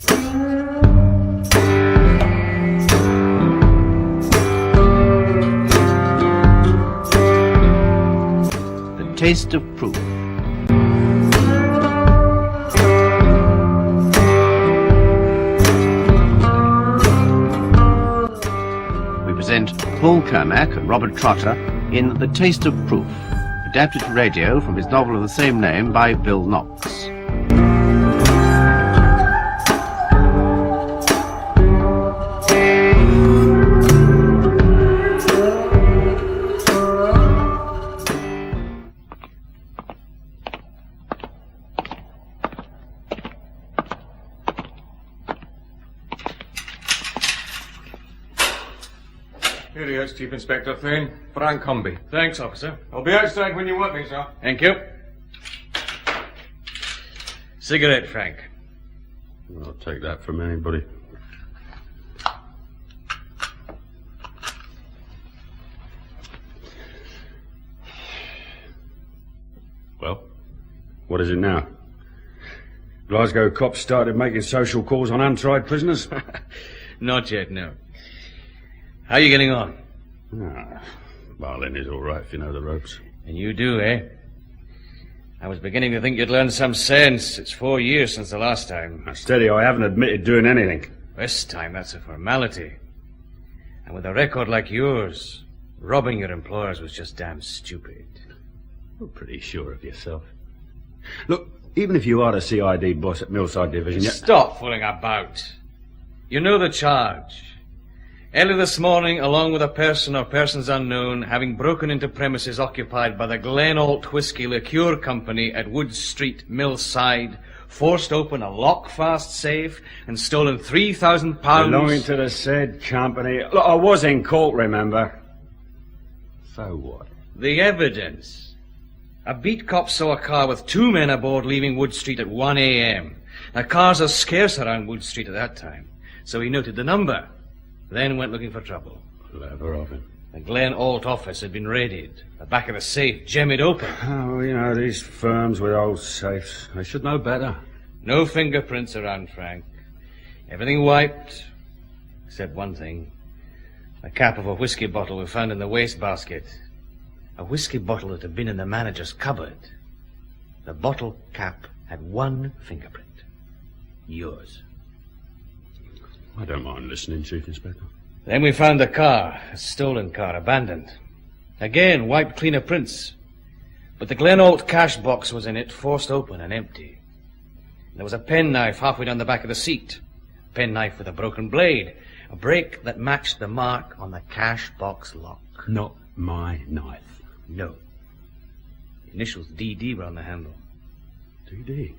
The taste of proof. We present Paul Kermack and Robert Trotter in The Taste of Proof, adapted to radio from his novel of the same name by Bill Knox. Here he is, Chief Inspector Thane. Frank Humby. Thanks, officer. I'll be outside when you want me, sir. Thank you. Cigarette, Frank. I'll take that from anybody. Well, what is it now? Glasgow cops started making social calls on untried prisoners? Not yet, no. How are you getting on? Barlin is all right if you know the ropes. And you do, eh? I was beginning to think you'd learned some sense. It's 4 years since the last time. Now, steady, I haven't admitted doing anything. This time, that's a formality. And with a record like yours, robbing your employers was just damn stupid. You're pretty sure of yourself. Look, even if you are the CID boss at Millside Division... Stop fooling about. You know the charge. Early this morning, along with a person or persons unknown, having broken into premises occupied by the Glen Ault Whisky Liqueur Company at Wood Street, Millside, forced open a lock-fast safe and stolen £3,000... Belonging to the said company. Look, I was in court, remember? So what? The evidence. A beat cop saw a car with 2 men aboard leaving Wood Street at 1 a.m. Now, cars are scarce around Wood Street at that time, so he noted the number. Then went looking for trouble. Clever of him. The Glen Ault office had been raided. The back of the safe jemmied open. Oh, you know, these firms with old safes, they should know better. No fingerprints around, Frank. Everything wiped, except one thing. The cap of a whiskey bottle we found in the wastebasket. A whiskey bottle that had been in the manager's cupboard. The bottle cap had one fingerprint. Yours. I don't mind listening, Chief Inspector. Then we found the car, a stolen car, abandoned. Again, wiped clean of prints. But the Glen Ault cash box was in it, forced open and empty. There was a penknife halfway down the back of the seat. A penknife with a broken blade. A break that matched the mark on the cash box lock. Not my knife. No. The initials DD were on the handle. DD?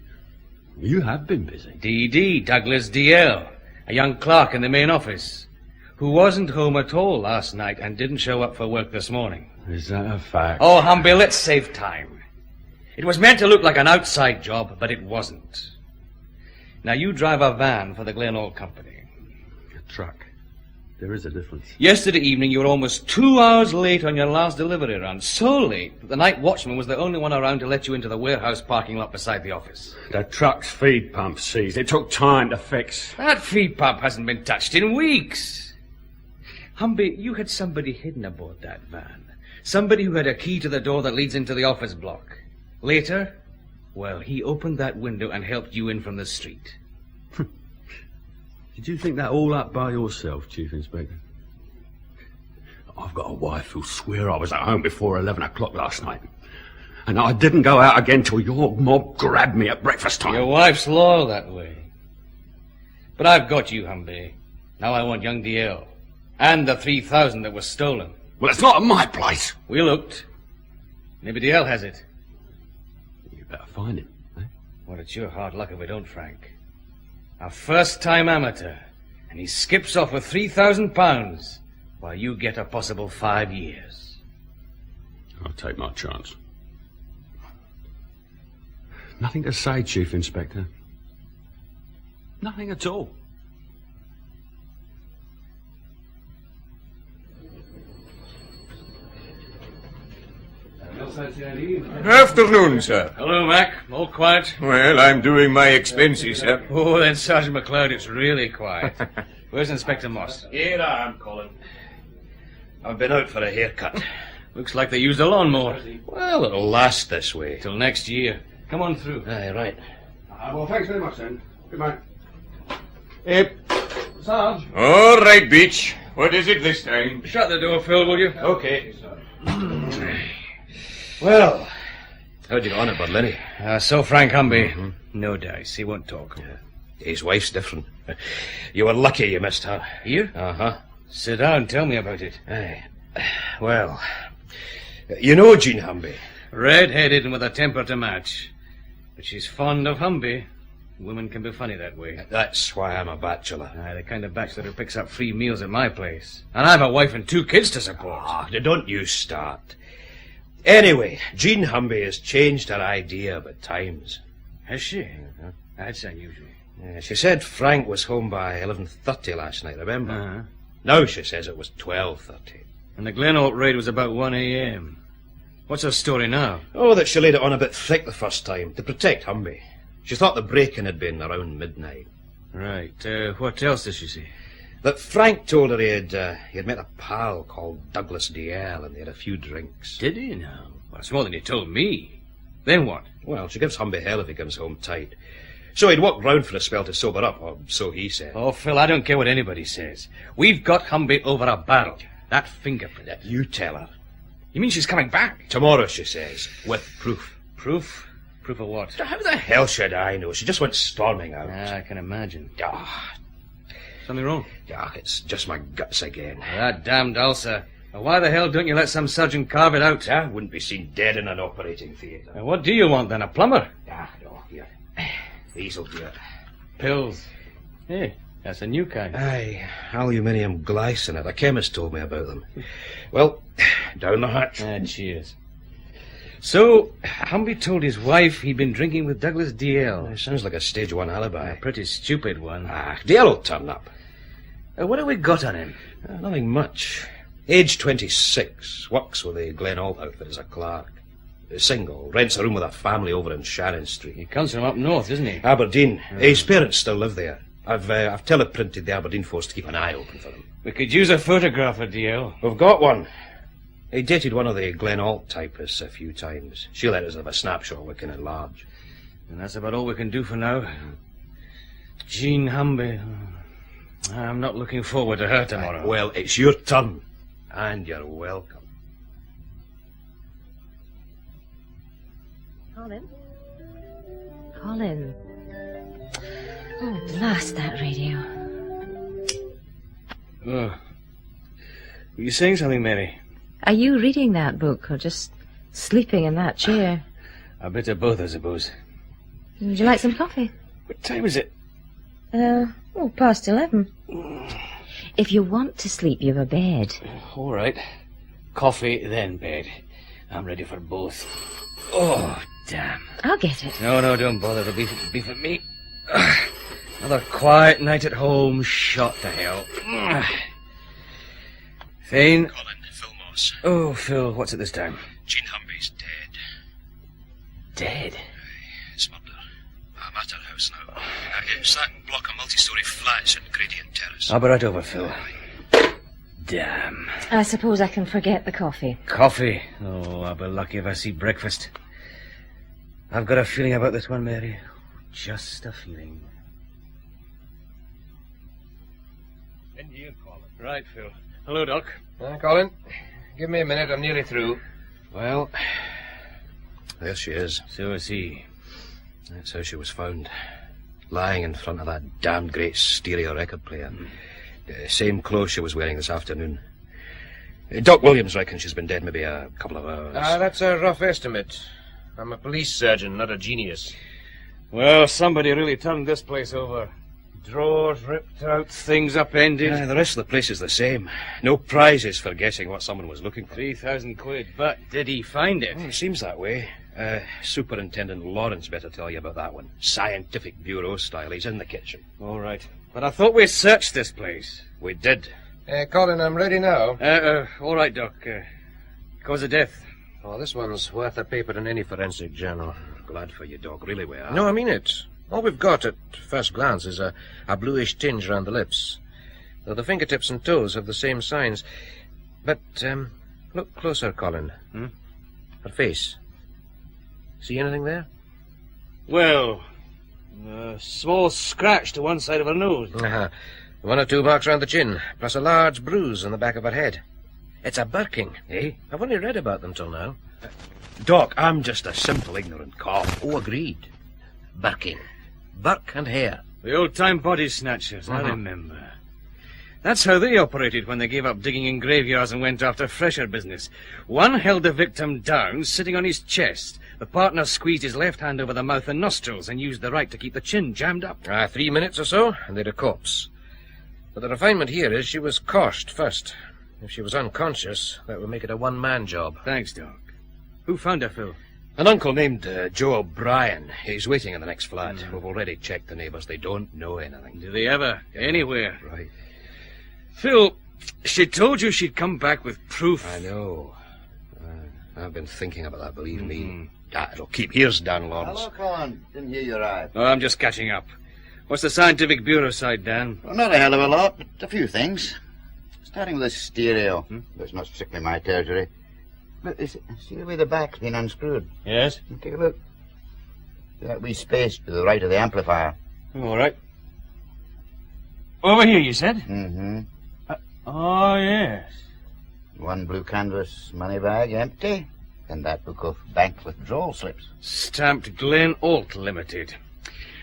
You have been busy. DD, Douglas DL. A young clerk in the main office, who wasn't home at all last night and didn't show up for work this morning. Is that a fact? Oh, Humby, let's save time. It was meant to look like an outside job, but it wasn't. Now, you drive a van for the Glen Ault Company. A truck. There is a difference. Yesterday evening, you were almost 2 hours late on your last delivery run. So late that the night watchman was the only one around to let you into the warehouse parking lot beside the office. The truck's feed pump seized. It took time to fix. That feed pump hasn't been touched in weeks. Humby, you had somebody hidden aboard that van. Somebody who had a key to the door that leads into the office block. Later, well, he opened that window and helped you in from the street. Did you think that all up by yourself, Chief Inspector? I've got a wife who'll swear I was at home before 11 o'clock last night. And I didn't go out again till your mob grabbed me at breakfast time. Your wife's loyal that way. But I've got you, Humby. Now I want young DL. And the 3,000 that was stolen. Well, it's not at my place. We looked. Maybe DL has it. You better find him, eh? Well, it's your hard luck if we don't, Frank. A first-time amateur, and he skips off with £3,000 while you get a possible 5 years. I'll take my chance. Nothing to say, Chief Inspector. Nothing at all. Afternoon, sir. Hello, Mac. All quiet? Well, I'm doing my expenses, sir. Oh, then, Sergeant McLeod, it's really quiet. Where's Inspector Moss? Here I am, Colin. I've been out for a haircut. Looks like they used a lawnmower. Well, it'll last this way. Till next year. Come on through. Aye, right. Well, thanks very much, then. Goodbye. Sarge. All right, Beach. What is it this time? Shut the door, Phil, will you? Okay. Well, how'd you get on at Berlin? So Frank Humby. No dice. He won't talk. His wife's different. You were lucky you missed her. You? Uh-huh. Sit down. Tell me about it. Aye. Well, you know Jean Humby. Red-headed and with a temper to match. But she's fond of Humby. Women can be funny that way. That's why I'm a bachelor. Aye, the kind of bachelor who picks up free meals at my place. And I've a wife and 2 kids to support. Don't you start. Anyway, Jean Humby has changed her idea about times. Has she? That's unusual. She said Frank was home by 11:30 last night, remember? Uh-huh. Now she says it was 12:30. And the Glen Ault raid was about 1 a.m. What's her story now? Oh, that she laid it on a bit thick the first time, to protect Humby. She thought the break-in had been around midnight. Right. What else does she say? That Frank told her he had met a pal called Douglas DL and they had a few drinks. Did he now? Well, that's more than he told me. Then what? Well, she gives Humby hell if he comes home tight. So he'd walked round for a spell to sober up, or so he said. Oh, Phil, I don't care what anybody says. We've got Humby over a barrel. That fingerprint. You tell her. You mean she's coming back? Tomorrow, she says, with proof. Proof? Proof of what? How the hell should I know? She just went storming out. I can imagine. Ah, Something wrong? it's just my guts again. That damned ulcer. Well, why the hell don't you let some surgeon carve it out? I wouldn't be seen dead in an operating theatre. What do you want then, a plumber? No, here. These'll do it. Pills. Hey, that's a new kind. Aye, aluminium glycinate. A chemist told me about them. Well, down the hatch. Cheers. So, Humby told his wife he'd been drinking with Douglas DL. Sounds like a stage 1 alibi. A pretty stupid one. DL will turn up. What have we got on him? Nothing much. Age 26. Works with the Glen Ault outfit as a clerk. Single. Rents a room with a family over in Shannon Street. He comes from up north, doesn't he? Aberdeen. His parents still live there. I've teleprinted the Aberdeen force to keep an eye open for them. We could use a photograph of DL. We've got one. He dated one of the Glen Ault typists a few times. She let us have a snapshot we can enlarge. And that's about all we can do for now. Jean Humby. I'm not looking forward to her tomorrow. Well, it's your turn. And you're welcome. Colin? Colin. Oh, blast that radio. Oh. Were you saying something, Mary? Are you reading that book or just sleeping in that chair? A bit of both, I suppose. Would you like some coffee? What time is it? Past 11. If you want to sleep, you've a bed. All right. Coffee, then bed. I'm ready for both. Oh, damn. I'll get it. No, don't bother. It'll be for me. Another quiet night at home, shot to hell. Thane? Colin, Phil Moss. Oh, Phil, what's it this time? Jean Humby's dead. Dead? It's murder. I'm at her house now. It's that block of multi-storey flats at Gradient Terrace. I'll be right over, Phil. Damn. I suppose I can forget the coffee. Coffee? Oh, I'll be lucky if I see breakfast. I've got a feeling about this one, Mary. Just a feeling. In here, Colin. Right, Phil. Hello, Doc. Colin, give me a minute. I'm nearly through. Well, there she is. So is he. That's how she was found. Lying in front of that damned great stereo record player. Same clothes she was wearing this afternoon. Doc Williams reckons she's been dead maybe a couple of hours. That's a rough estimate. I'm a police surgeon, not a genius. Well, somebody really turned this place over. Drawers ripped out, things upended. The rest of the place is the same. No prizes for guessing what someone was looking for. 3,000 quid. But did he find it? Well, it seems that way. Superintendent Lawrence better tell you about that one. Scientific Bureau style. He's in the kitchen. All right. But I thought we searched this place. We did. Colin, I'm ready now. All right, Doc. Cause of death. Oh, this one's worth a paper in any forensic journal. Glad for you, Doc. Really we are. No, I mean it. All we've got at first glance is a bluish tinge around the lips, though the fingertips and toes have the same signs. But, look closer, Colin. Her face. See anything there? Well, a small scratch to one side of her nose. One or two marks round the chin, plus a large bruise on the back of her head. It's a birking, eh? I've only read about them till now. Doc, I'm just a simple ignorant cop. Oh, agreed. Birking. Burke and Hare. The old-time body snatchers, I remember. That's how they operated when they gave up digging in graveyards and went after fresher business. One held the victim down, sitting on his chest. The partner squeezed his left hand over the mouth and nostrils and used the right to keep the chin jammed up. 3 minutes or so, and they'd a corpse. But the refinement here is she was couched first. If she was unconscious, that would make it a one-man job. Thanks, Doc. Who found her, Phil? An uncle named Joe O'Brien. He's waiting in the next flat. We've already checked the neighbours. They don't know anything. Do they ever? Anywhere? Right. Phil, she told you she'd come back with proof. I know. I've been thinking about that, believe me. It'll keep ears down, Lawrence. Hello, Colin. Didn't hear you arrive. Oh, I'm just catching up. What's the scientific bureau side, Dan? Well, not a hell of a lot, but a few things. Starting with this stereo. That's not strictly my territory. But see the way the back's been unscrewed? Yes? Take a look. See that wee space to the right of the amplifier? All right. Over here, you said? Mm-hmm. Oh, yes. One blue canvas money bag empty, and that book of bank withdrawal slips. Stamped Glen Ault Limited.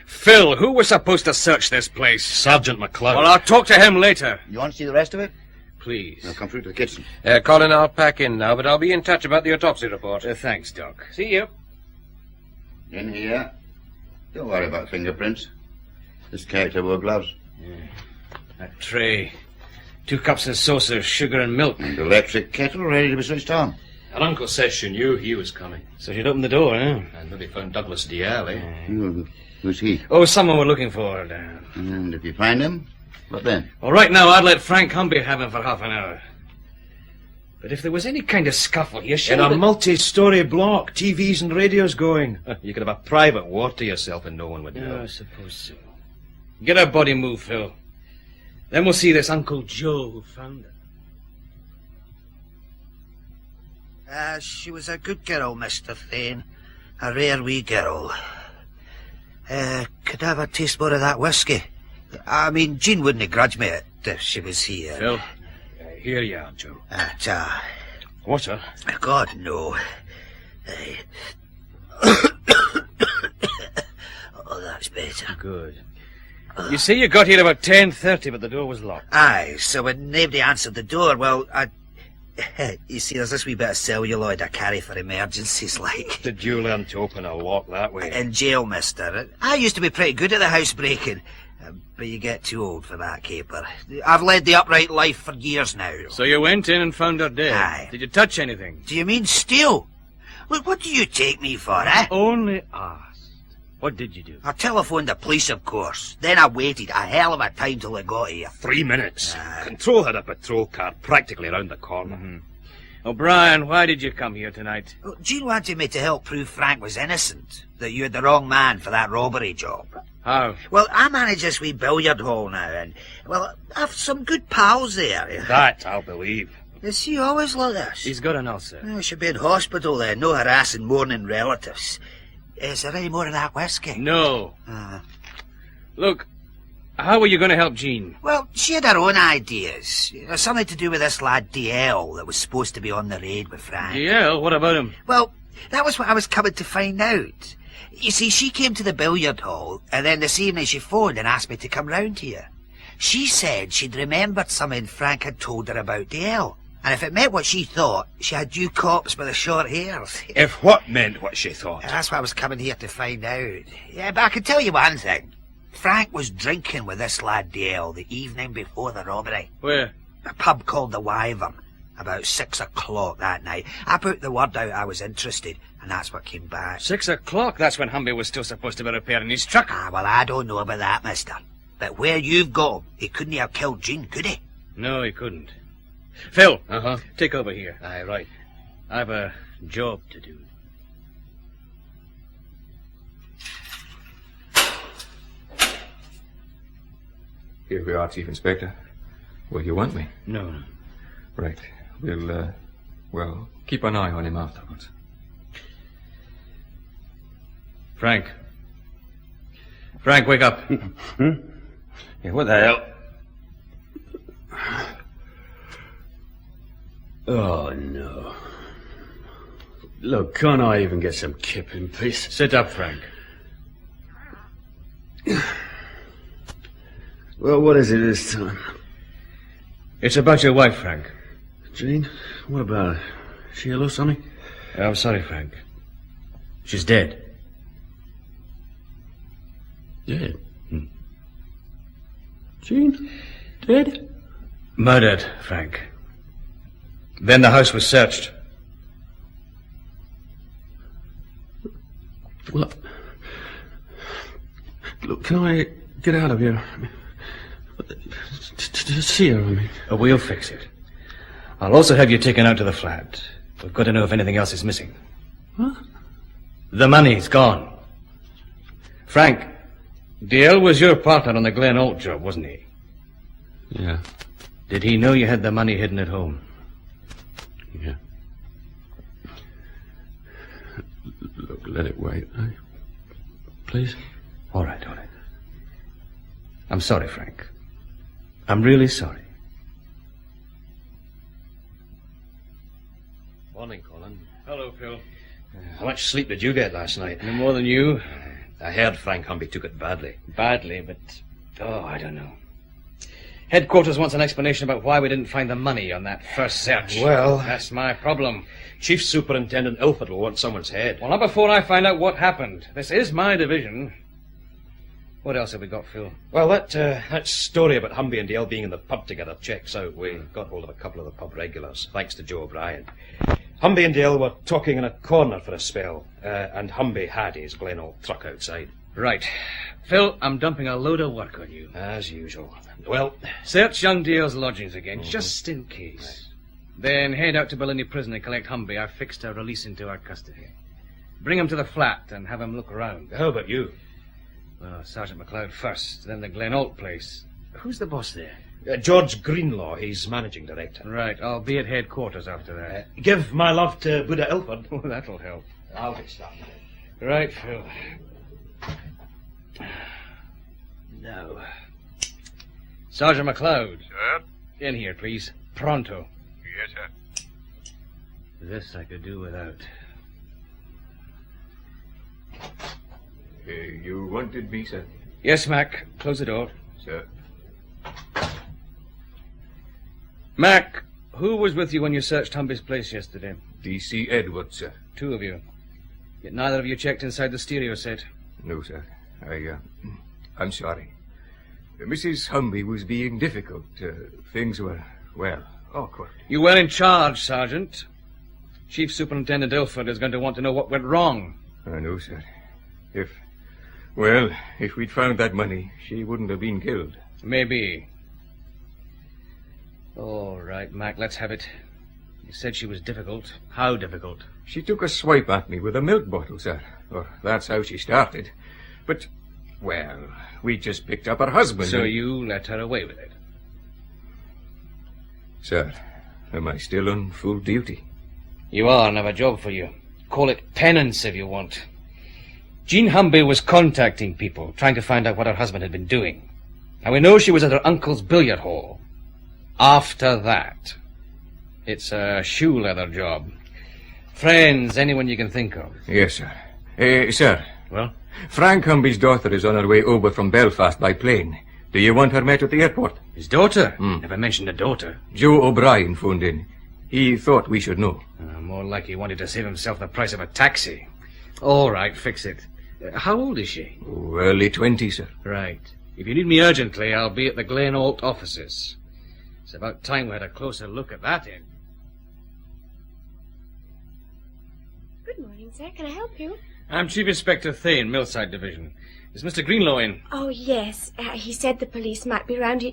Phil, who was supposed to search this place? Sergeant McLeod. Well, I'll talk to him later. You want to see the rest of it? Please. I'll come through to the kitchen. Colin, I'll pack in now, but I'll be in touch about the autopsy report. Thanks, Doc. See you. In here. Don't worry about fingerprints. This character wore gloves. A tray. 2 cups and saucers, sugar and milk. And electric kettle ready to be switched on. Her uncle says she knew he was coming. So she'd opened the door, eh? And maybe found Douglas DL, eh? Who's he? Oh, someone we're looking for, Dan. And if you find him, what then? Well, right now, I'd let Frank Humby have him for half an hour. But if there was any kind of scuffle, you should... In a multi-story block, TVs and radios going. You could have a private ward to yourself and no one would know. I suppose so. Get her body moved, Phil. Then we'll see this Uncle Joe who found her. She was a good girl, Mr. Thane. A rare wee girl. Could I have a taste more of that whisky? I mean, Jean wouldn't grudge me it if she was here. Phil, here you are, Joe. Water? God, no. Oh, that's better. Good. You say you got here about 10:30, but the door was locked. Aye, so when nobody answered the door, well, you see, there's this wee bit of celluloid I carry for emergencies, like. Did you learn to open a lock that way? In jail, mister. I used to be pretty good at the housebreaking, but you get too old for that caper. I've led the upright life for years now. So you went in and found her dead? Aye. Did you touch anything? Do you mean steal? Look, what do you take me for, eh? Only asked. What did you do? I telephoned the police, of course. Then I waited a hell of a time till they got here. 3 minutes. Control had a patrol car practically round the corner. O'Brien, why did you come here tonight? Well, Jean wanted me to help prove Frank was innocent, that you had the wrong man for that robbery job. How? Well, I manage this wee billiard hall now, and, well, I've some good pals there. That I'll believe. Is he always like this? He's got an ulcer. Oh, should be in hospital then, no harassing mourning relatives. Is there any more of that whiskey? No. Look, how were you going to help Jean? Well, she had her own ideas. Something to do with this lad DL that was supposed to be on the raid with Frank. DL? What about him? Well, that was what I was coming to find out. You see, she came to the billiard hall, and then this evening she phoned and asked me to come round here. She said she'd remembered something Frank had told her about DL. And if it meant what she thought, she had you cops with the short hairs. If what meant what she thought? That's what I was coming here to find out. Yeah, but I can tell you one thing. Frank was drinking with this lad DL the evening before the robbery. Where? A pub called the Wyvern. About 6 o'clock that night. I put the word out I was interested, and that's what came back. 6 o'clock? That's when Humby was still supposed to be repairing his truck. Well, I don't know about that, mister. But where you've got him, he couldn't have killed Jean, could he? No, he couldn't. Phil, Uh-huh. take over here. Aye, right. I've a job to do. Here we are, Chief Inspector. Will you want me? No. Right. We'll keep an eye on him afterwards. Frank, wake up. Yeah, what the hell? Oh, no. Look, can't I even get some kip in peace? Sit up, Frank. Well, what is it this time? It's about your wife, Frank. Jean? What about her? She ill or something? I'm sorry, Frank. She's dead. Dead? Jean? Dead? Murdered, Frank. Then the house was searched. Well, look, can I get out of here? To see her, I mean. We'll fix it. I'll also have you taken out to the flat. We've got to know if anything else is missing. What? The money's gone. Frank, Dale was your partner on the Glen Ault job, wasn't he? Yeah. Did he know you had the money hidden at home? Yeah. Look, let it wait, eh? Please? All right. I'm sorry, Frank. I'm really sorry. Morning, Colin. Hello, Phil. How much sleep did you get last night? No more than you. I heard Frank Humby took it badly. Badly, but... Oh, I don't know. Headquarters wants an explanation about why we didn't find the money on that first search. Well... That's my problem. Chief Superintendent Ilford will want someone's head. Well, not before I find out what happened. This is my division. What else have we got, Phil? Well, that story about Humby and Dale being in the pub together checks out. We got hold of a couple of the pub regulars, thanks to Joe O'Brien. Humby and Dale were talking in a corner for a spell, and Humby had his Glen Ault truck outside. Right. Phil, I'm dumping a load of work on you. As usual. Well... Search young Dale's lodgings again, just in case. Then head out to Bellini Prison and collect Humby. I've fixed a release into our custody. Bring him to the flat and have him look around. How about you? Well, Sergeant MacLeod first, then the Glen Ault place. Who's the boss there? George Greenlaw, he's managing director. Right, I'll be at headquarters after that. Give my love to Buddha Ilford. Oh, that'll help. I'll get started. Right, Phil. Now. Sergeant MacLeod. Sir? In here, please. Pronto. Yes, sir. This I could do without. You wanted me, sir? Yes, Mac. Close the door. Sir. Mac, who was with you when you searched Humby's place yesterday? D.C. Edwards, sir. 2 of you. Yet neither of you checked inside the stereo set. No, sir. I'm sorry. Mrs. Humby was being difficult. Things were, well, awkward. You were in charge, Sergeant. Chief Superintendent Ilford is going to want to know what went wrong. I know, sir. If we'd found that money, she wouldn't have been killed. Maybe. All right, Mac, let's have it. You said she was difficult. How difficult? She took a swipe at me with a milk bottle, sir. Or that's how she started. But, well, we just picked up her husband. So you let her away with it? Sir, am I still on full duty? You are, and I have a job for you. Call it penance if you want. Jean Humby was contacting people, trying to find out what her husband had been doing. Now, we know she was at her uncle's billiard hall. After that, it's a shoe leather job. Friends, anyone you can think of. Yes, sir. Sir. Well? Frank Humby's daughter is on her way over from Belfast by plane. Do you want her met at the airport? His daughter? Never mentioned a daughter. Joe O'Brien phoned in. He thought we should know. More like he wanted to save himself the price of a taxi. All right, fix it. How old is she? Oh, early 20s, sir. Right. If you need me urgently, I'll be at the Glen Ault offices. It's about time we had a closer look at that end. Good morning, sir. Can I help you? I'm Chief Inspector Thane, Millside Division. Is Mr. Greenlaw in? Oh, yes. He said the police might be round.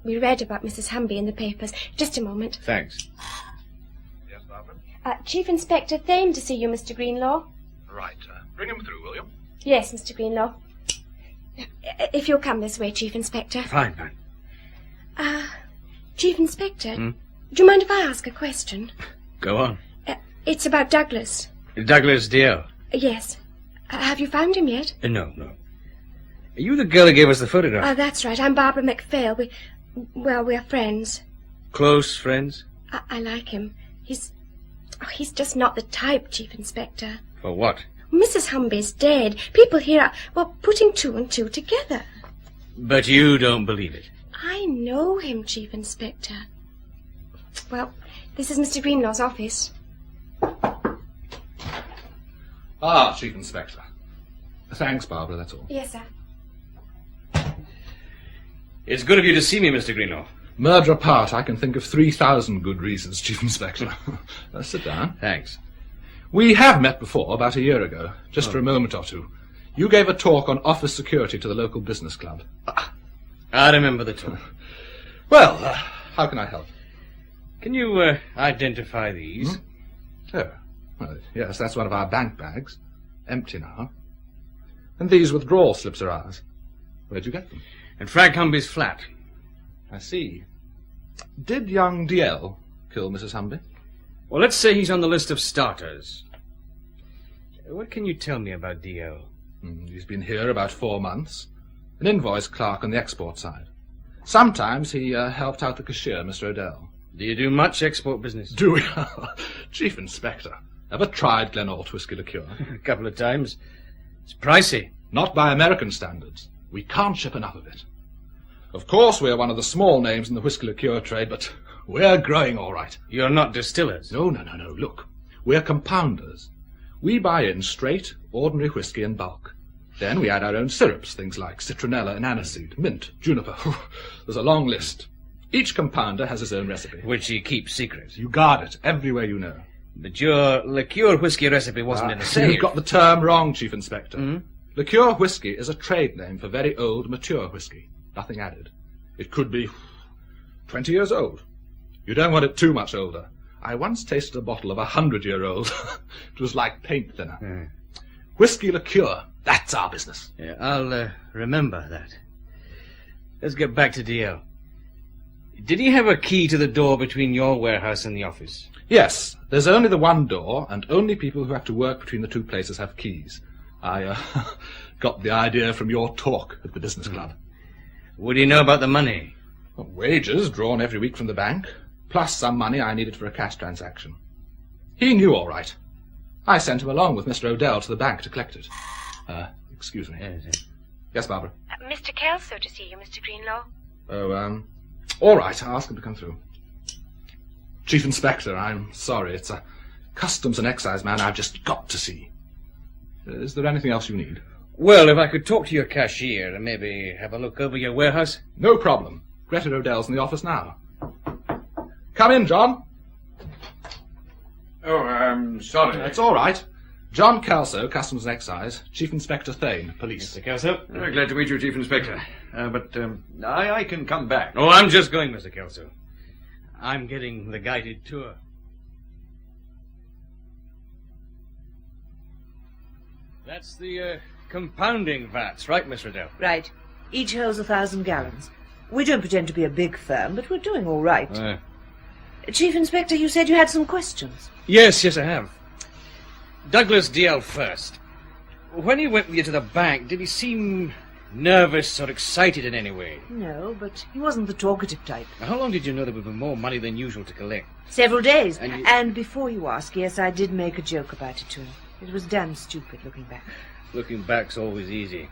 We read about Mrs. Humby in the papers. Just a moment. Thanks. Yes, Robert? Chief Inspector Thane to see you, Mr. Greenlaw. Right. Bring him through, will you? Yes, Mr. Greenlaw. If you'll come this way, Chief Inspector. Fine. Chief Inspector, do you mind if I ask a question? Go on. It's about Douglas. Douglas DL. Yes. Have you found him yet? No. Are you the girl who gave us the photograph? That's right. I'm Barbara MacPhail. We're friends. Close friends? I like him. He's just not the type, Chief Inspector. For what? Mrs. Humby's dead. People here are, putting two and two together. But you don't believe it. I know him, Chief Inspector. Well, this is Mr. Greenlaw's office. Chief Inspector. Thanks, Barbara, that's all. Yes, sir. It's good of you to see me, Mr. Greenlaw. Murder apart, I can think of 3,000 good reasons, Chief Inspector. Sit down. Thanks. We have met before, about a year ago, just for a moment or two. You gave a talk on office security to the local business club. I remember the talk. Well, how can I help? Can you identify these? Oh, well, yes, that's one of our bank bags. Empty now. And these withdrawal slips are ours. Where'd you get them? In Frank Humby's flat. I see. Did young DL kill Mrs. Humby? Well, let's say he's on the list of starters. What can you tell me about DL? He's been here about 4 months. An invoice clerk on the export side. Sometimes he helped out the cashier, Mr. Odell. Do you do much export business? Do we? Chief Inspector. Ever tried Glen Ault whisky liqueur? A couple of times. It's pricey. Not by American standards. We can't ship enough of it. Of course, we're one of the small names in the whisky liqueur trade, but we're growing all right. You're not distillers? No. Look, we're compounders. We buy in straight, ordinary whisky in bulk. Then we add our own syrups, things like citronella and aniseed, mint, juniper. There's a long list. Each compounder has his own recipe. Which he keeps secret. You guard it everywhere you know. But your liqueur whisky recipe wasn't in the safe. You've got the term wrong, Chief Inspector. Liqueur whisky is a trade name for very old, mature whisky. Nothing added. It could be 20 years old. You don't want it too much older. I once tasted a bottle of 100-year-old. It was like paint thinner. Whisky liqueur, that's our business. Yeah, I'll remember that. Let's get back to DL. Did he have a key to the door between your warehouse and the office? Yes, there's only the one door, and only people who have to work between the two places have keys. I got the idea from your talk at the business club. Would he know about the money? Wages drawn every week from the bank, plus some money I needed for a cash transaction. He knew all right. I sent him along with Mr. Odell to the bank to collect it. Excuse me. Yes, Barbara? Mr. Kelso to see you, Mr. Greenlaw. Oh, all right, I'll ask him to come through. Chief Inspector, I'm sorry. It's a Customs and Excise man I've just got to see. Is there anything else you need? Well, if I could talk to your cashier and maybe have a look over your warehouse. No problem. Greta Odell's in the office now. Come in, John. Oh, I'm sorry. That's all right. John Kelso, Customs and Excise. Chief Inspector Thane, Police. Mr. Kelso? Glad to meet you, Chief Inspector. But I can come back. Oh, I'm just going, Mr. Kelso. I'm getting the guided tour. That's the compounding vats, right, Miss Riddell? Right. Each holds 1,000 gallons. We don't pretend to be a big firm, but we're doing all right. Chief Inspector, you said you had some questions. Yes, I have. Douglas DL first. When he went with you to the bank, did he seem nervous or excited in any way? No, but he wasn't the talkative type. Now, how long did you know there would be more money than usual to collect? Several days. And And before you ask, yes, I did make a joke about it to him. It was damn stupid looking back. Looking back's always easy.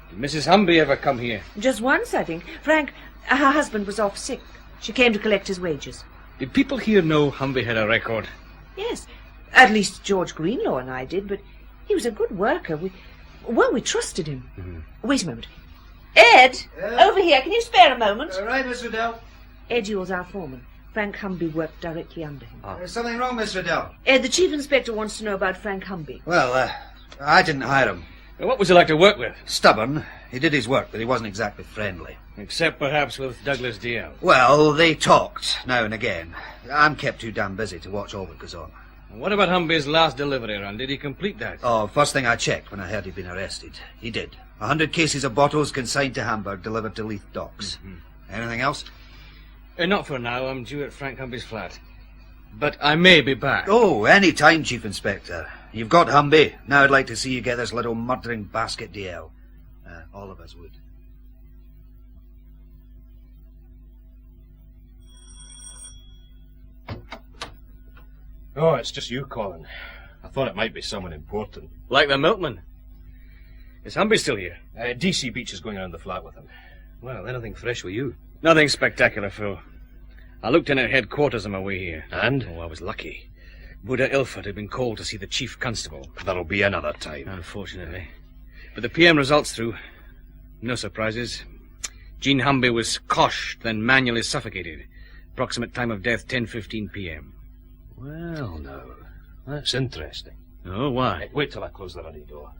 Did Mrs. Humby ever come here? Just once, I think. Frank, her husband was off sick. She came to collect his wages. Did people here know Humby had a record? Yes. At least George Greenlaw and I did, but he was a good worker. We trusted him. Wait a moment. Ed, over here. Can you spare a moment? Right, Miss Riddell. Ed Yule's our foreman. Frank Humby worked directly under him. There's something wrong, Miss Riddell. Ed, the Chief Inspector wants to know about Frank Humby. Well, I didn't hire him. What was he like to work with? Stubborn. He did his work, but he wasn't exactly friendly. Except perhaps with Douglas DL. Well, they talked, now and again. I'm kept too damn busy to watch all that goes on. What about Humby's last delivery run? Did he complete that? Oh, first thing I checked when I heard he'd been arrested. He did. 100 cases of bottles consigned to Hamburg, delivered to Leith Docks. Anything else? Not for now. I'm due at Frank Humby's flat. But I may be back. Oh, any time, Chief Inspector. You've got Humby. Now I'd like to see you get this little murdering basket DL. All of us would. Oh, it's just you, Colin. I thought it might be someone important. Like the milkman. Is Humby still here? DC Beach is going around the flat with him. Well, anything fresh with you? Nothing spectacular, Phil. I looked in at headquarters on my way here. And? Oh, I was lucky. Buddha Ilford had been called to see the chief constable. That'll be another time. Unfortunately. But the PM results through. No surprises. Jean Humby was coshed, then manually suffocated. Approximate time of death, 10:15 p.m. Well, no. That's interesting. Oh, why? Wait till I close the ruddy door.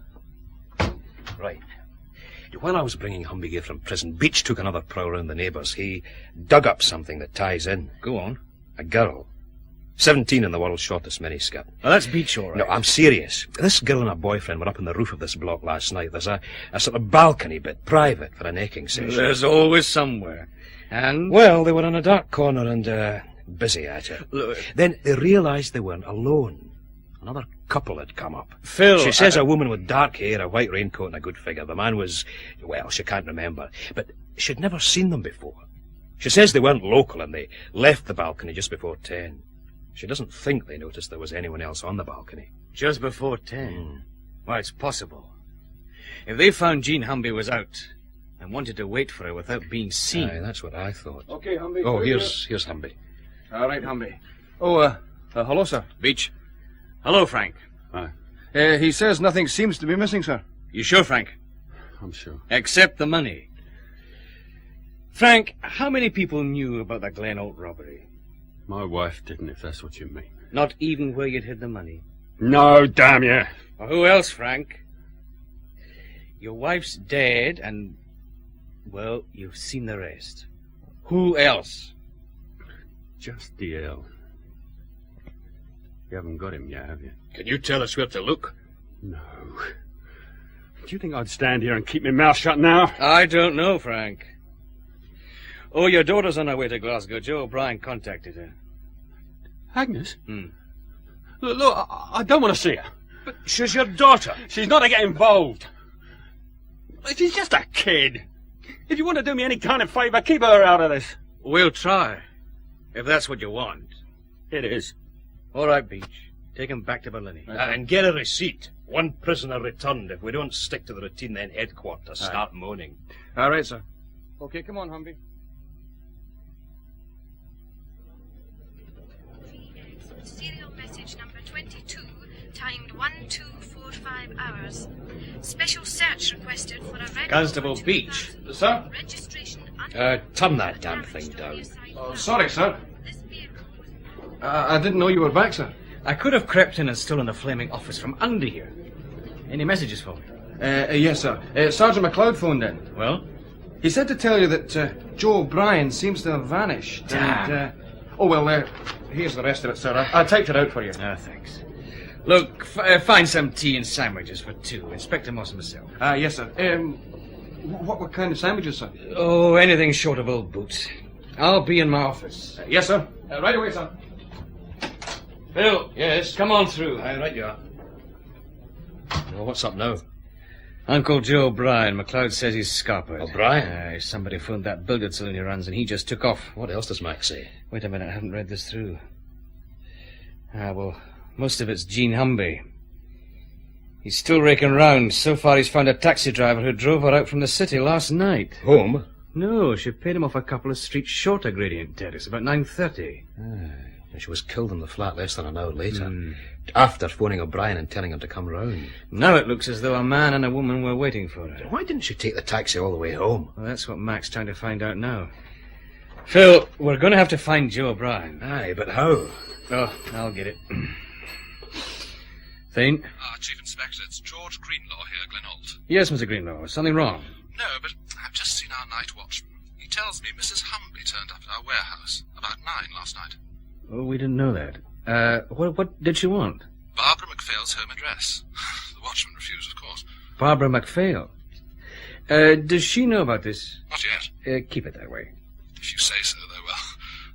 Right. While I was bringing Humby here from prison, Beach took another prowl around the neighbours. He dug up something that ties in. Go on. A girl. 17 in the world's shortest miniskirt. Oh, that's Beach, all right. No, I'm serious. This girl and her boyfriend were up on the roof of this block last night. There's a sort of balcony bit, private, for a necking session. There's always somewhere. And? Well, they were in a dark corner and, busy at it. Look. Then they realised they weren't alone. Another couple had come up. Phil, She says a woman with dark hair, a white raincoat and a good figure. The man was, well, she can't remember. But she'd never seen them before. She says they weren't local and they left the balcony just before 10. She doesn't think they noticed there was anyone else on the balcony. Just before 10? Well, it's possible. If they found Jean Humby was out and wanted to wait for her without being seen... Aye, that's what I thought. Okay, Humby. Oh, here's Humby. All right, Humby. Oh, hello, sir. Beach. Hello, Frank. Hi. He says nothing seems to be missing, sir. You sure, Frank? I'm sure. Except the money. Frank, how many people knew about the Glen Ault robbery? My wife didn't, if that's what you mean. Not even where you'd hid the money? No, damn you. Well, who else, Frank? Your wife's dead and, well, you've seen the rest. Who else? Just DL. You haven't got him yet, have you? Can you tell us where to look? No. Do you think I'd stand here and keep my mouth shut now? I don't know, Frank. Oh, your daughter's on her way to Glasgow. Joe O'Brien contacted her. Agnes? Look, I don't want to see her. But she's your daughter. She's not to get involved. She's just a kid. If you want to do me any kind of favour, keep her out of this. We'll try, if that's what you want. It is. All right, Beach. Take him back to Berlin. And get a receipt. One prisoner returned. If we don't stick to the routine, then headquarters start moaning. All right, sir. Okay, come on, Humby. Serial message number 22, timed 1245 hours. Special search requested for a red... Constable Beach. Sir? Registration... Turn that damn thing down. Oh, sorry, sir. I didn't know you were back, sir. I could have crept in and stolen the flaming office from under here. Any messages for me? Yes, sir. Sergeant McLeod phoned in. Well? He said to tell you that Joe O'Brien seems to have vanished. Damn. And, here's the rest of it, sir. I typed it out for you. Ah, thanks. Look, find some tea and sandwiches for two. Inspector Moss and myself. Yes, sir. What kind of sandwiches, sir? Oh, anything short of old boots. I'll be in my office. Yes, sir. Right away, sir. Phil. Yes? Come on through. Aye, right you are. Well, what's up now? Uncle Joe O'Brien. McLeod says he's scarpered. O'Brien? Somebody phoned that billiard saloon he runs and he just took off. What else does Mac say? Wait a minute, I haven't read this through. Well, most of it's Jean Humby. He's still raking round. So far he's found a taxi driver who drove her out from the city last night. Home? No, she paid him off a couple of streets shorter Gradient Terrace, about 9:30. And she was killed in the flat less than an hour later. After phoning O'Brien and telling him to come round. Now it looks as though a man and a woman were waiting for her. Why didn't she take the taxi all the way home? Well, that's what Mac's trying to find out now. Phil, we're going to have to find Joe O'Brien. Aye, but how? Oh, I'll get it. Thane? Chief Inspector, it's George Greenlaw here, Glen Ault. Yes, Mr. Greenlaw. Is something wrong? No, but I've just seen our night watchman. He tells me Mrs. Humby turned up at our warehouse about 9 last night. Oh, we didn't know that. What did she want? Barbara MacPhail's home address. The watchman refused, of course. Barbara MacPhail. Does she know about this? Not yet. Keep it that way. If you say so, though, well,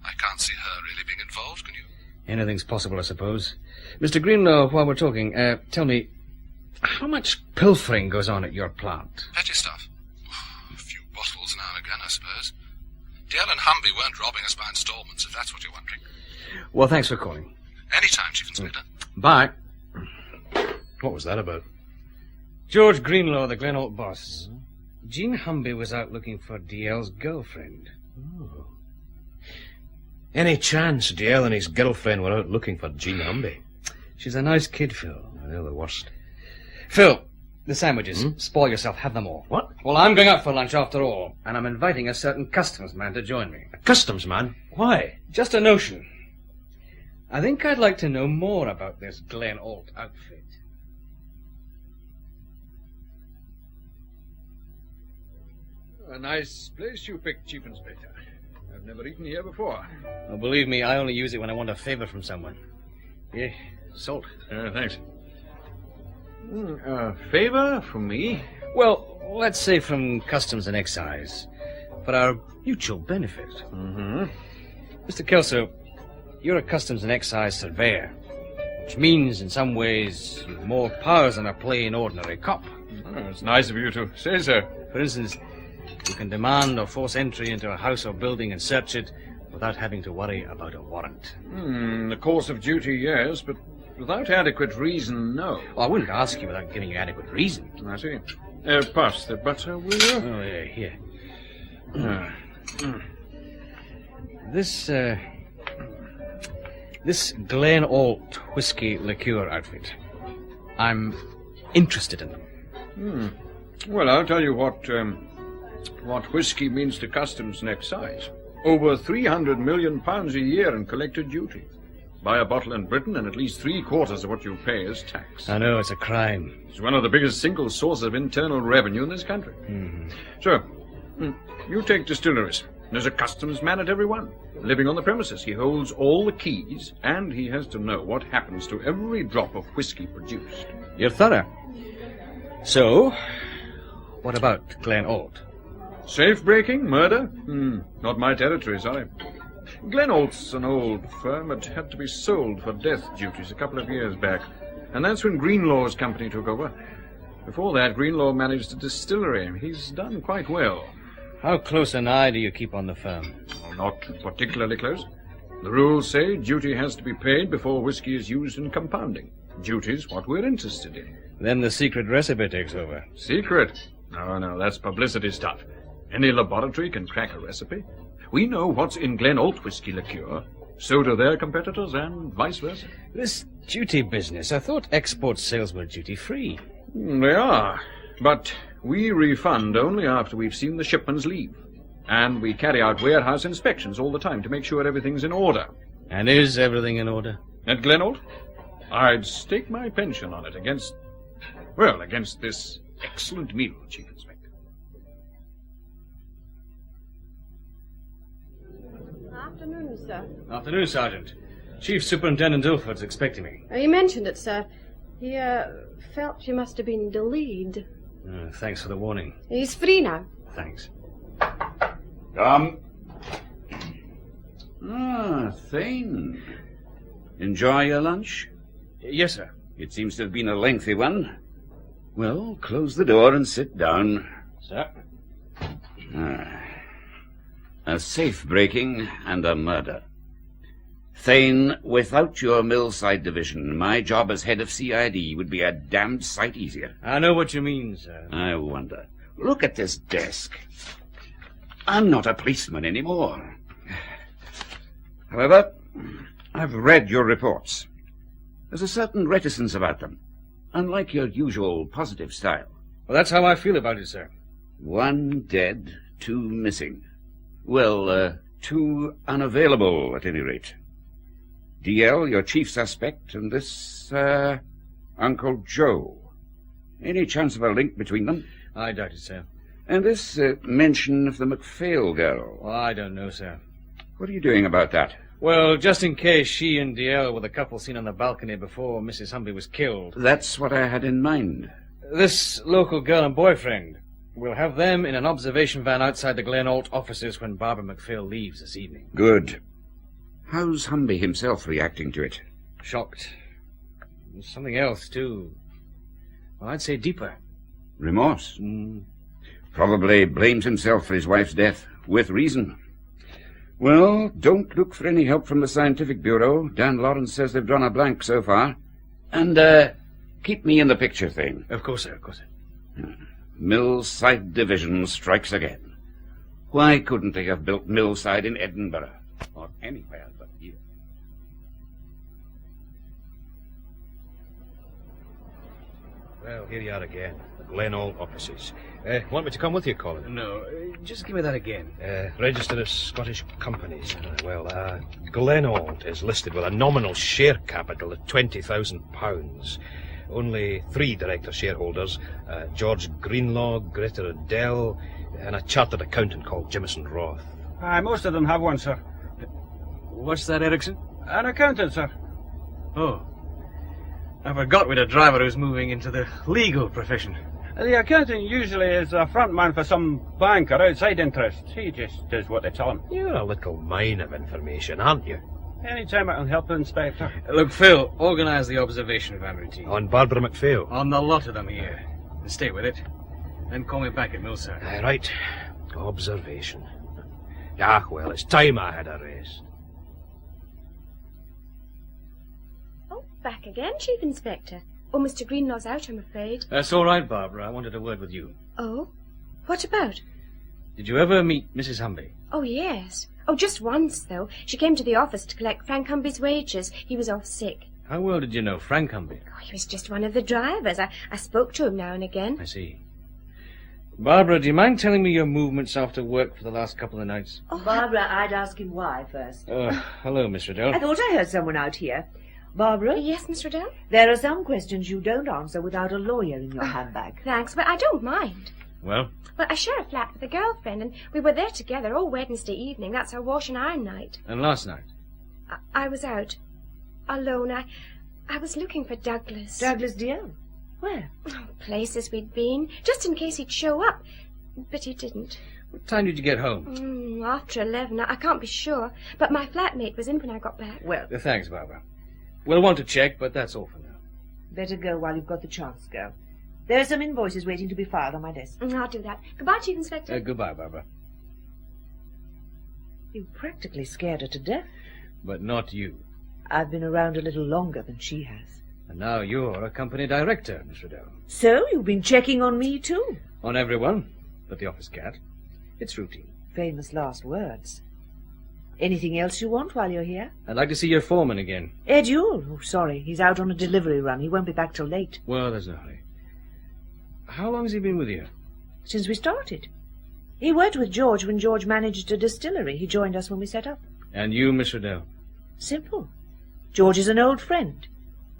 I can't see her really being involved, can you? Anything's possible, I suppose. Mr. Greenlaw, while we're talking, tell me, how much pilfering goes on at your plant? Petty stuff. A few bottles now and again, I suppose. Dale and Humby weren't robbing us by installments, if that's what you're wondering. Well, thanks for calling. Anytime, Chief Inspector. Bye. What was that about? George Greenlaw, the Glen Ault boss. Jean Humby was out looking for DL's girlfriend. Oh. Any chance DL and his girlfriend were out looking for Jean Humby? She's a nice kid, Phil. They're the worst. Phil, the sandwiches. Spoil yourself. Have them all. What? Well, I'm going out for lunch after all, and I'm inviting a certain customs man to join me. A customs man? Why? Just a notion. I think I'd like to know more about this Glen Ault outfit. A nice place you picked, Chief Inspector. I've never eaten here before. Oh, believe me, I only use it when I want a favor from someone. Here, salt. Thanks. A favor from me? Well, let's say from Customs and Excise. For our mutual benefit. Mm-hmm. Mr. Kelso, you're a Customs and Excise surveyor, which means, in some ways, you've more powers than a plain, ordinary cop. Oh, it's nice of you to say so. For instance, you can demand or force entry into a house or building and search it without having to worry about a warrant. In the course of duty, yes, but without adequate reason, no. Well, I wouldn't ask you without giving you adequate reason. I see. Pass the butter, will you? Oh, yeah, here. This Glen Ault whisky liqueur outfit. I'm interested in them. Well, I'll tell you what whisky means to Customs and Excise. Over £300 million a year in collected duty. Buy a bottle in Britain and at least 3/4 of what you pay is tax. I know, it's a crime. It's one of the biggest single sources of internal revenue in this country. So, you take distilleries. There's a customs man at every one. Living on the premises, he holds all the keys, and he has to know what happens to every drop of whisky produced. You're thorough. So, what about Glen Ault? Safe-breaking? Murder? Not my territory, sorry. Glen Ault's an old firm. It had to be sold for death duties a couple of years back, and that's when Greenlaw's company took over. Before that, Greenlaw managed a distillery. He's done quite well. How close an eye do you keep on the firm? Well, not particularly close. The rules say duty has to be paid before whisky is used in compounding. Duty's what we're interested in. Then the secret recipe takes over. Secret? No, that's publicity stuff. Any laboratory can crack a recipe. We know what's in Glen Ault whisky liqueur. So do their competitors, and vice versa. This duty business, I thought export sales were duty-free. They are, but we refund only after we've seen the shipments leave. And we carry out warehouse inspections all the time to make sure everything's in order. And is everything in order? At Glen Ault? I'd stake my pension on it against this excellent meal, Chief Inspector. Afternoon, sir. Afternoon, Sergeant. Chief Superintendent Ilford's expecting me. You mentioned it, sir. He, felt you must have been delayed. Thanks for the warning. He's free now. Thanks. Come. Thane. Enjoy your lunch? Yes, sir. It seems to have been a lengthy one. Well, close the door and sit down. Sir? A safe-breaking and a murder. Thane, without your Millside division, my job as head of CID would be a damned sight easier. I know what you mean, sir. I wonder. Look at this desk. I'm not a policeman anymore. However, I've read your reports. There's a certain reticence about them, unlike your usual positive style. Well, that's how I feel about it, sir. 1 dead, 2 missing. Well, 2 unavailable, at any rate. DL, your chief suspect, and this, Uncle Joe. Any chance of a link between them? I doubt it, sir. And this mention of the MacPhail girl. Well, I don't know, sir. What are you doing about that? Well, just in case she and DL were the couple seen on the balcony before Mrs. Humby was killed. That's what I had in mind. This local girl and boyfriend. We'll have them in an observation van outside the Glen Ault offices when Barbara MacPhail leaves this evening. Good. How's Humby himself reacting to it? Shocked. There's something else, too. Well, I'd say deeper. Remorse? Probably blames himself for his wife's death, with reason. Well, don't look for any help from the Scientific Bureau. Dan Lawrence says they've drawn a blank so far. And, keep me in the picture, Thane. Of course, sir, of course, sir. Millside Division strikes again. Why couldn't they have built Millside in Edinburgh? Or anywhere but here? Well, here you are again, the Glen Ault offices. Want me to come with you, Colin? No, just give me that again. Registered as Scottish companies. Glen Ault is listed with a nominal share capital of £20,000. Only 3 director shareholders, George Greenlaw, Greta Adele, and a chartered accountant called Jimison Roth. Aye, most of them have one, sir. What's that, Ericsson? An accountant, sir. Oh. I forgot we'd a driver who's moving into the legal profession. The accountant usually is a front man for some bank or outside interests. He just does what they tell him. You're a little mine of information, aren't you? Any time I can help the Inspector. Look, Phil, organise the observation van routine. On Barbara MacPhail? On the lot of them here. And stay with it. Then call me back at Millside. Right. Observation. Ah, well, it's time I had a rest. Oh, back again, Chief Inspector. Oh, Mr. Greenlaw's out, I'm afraid. That's all right, Barbara. I wanted a word with you. Oh? What about? Did you ever meet Mrs. Humby? Oh, yes. Oh, just once, though. She came to the office to collect Frank Humby's wages. He was off sick. How well did you know Frank Humby? Oh, he was just one of the drivers. I spoke to him now and again. I see. Barbara, do you mind telling me your movements after work for the last couple of nights? Oh, Barbara, I'd ask him why first. Hello, Miss Riddell. I thought I heard someone out here. Barbara? Yes, Miss Riddell? There are some questions you don't answer without a lawyer in your handbag. Thanks, but I don't mind. Well? Well, I share a flat with a girlfriend, and we were there together all Wednesday evening. That's our wash and iron night. And last night? I was out. Alone. I was looking for Douglas. Douglas dear? Where? Oh, places we'd been, just in case he'd show up. But he didn't. What time did you get home? After 11. I can't be sure. But my flatmate was in when I got back. Well, thanks, Barbara. We'll want to check, but that's all for now. Better go while you've got the chance, girl. There are some invoices waiting to be filed on my desk. I'll do that. Goodbye, Chief Inspector. Goodbye, Barbara. You practically scared her to death. But not you. I've been around a little longer than she has. And now you're a company director, Miss Riddell. So you've been checking on me, too? On everyone, but the office cat. It's routine. Famous last words. Anything else you want while you're here? I'd like to see your foreman again. Ed Yule? Oh, sorry. He's out on a delivery run. He won't be back till late. Well, there's no hurry. How long has he been with you? Since we started. He worked with George when George managed a distillery. He joined us when we set up. And you, Miss Riddell? Simple. George is an old friend.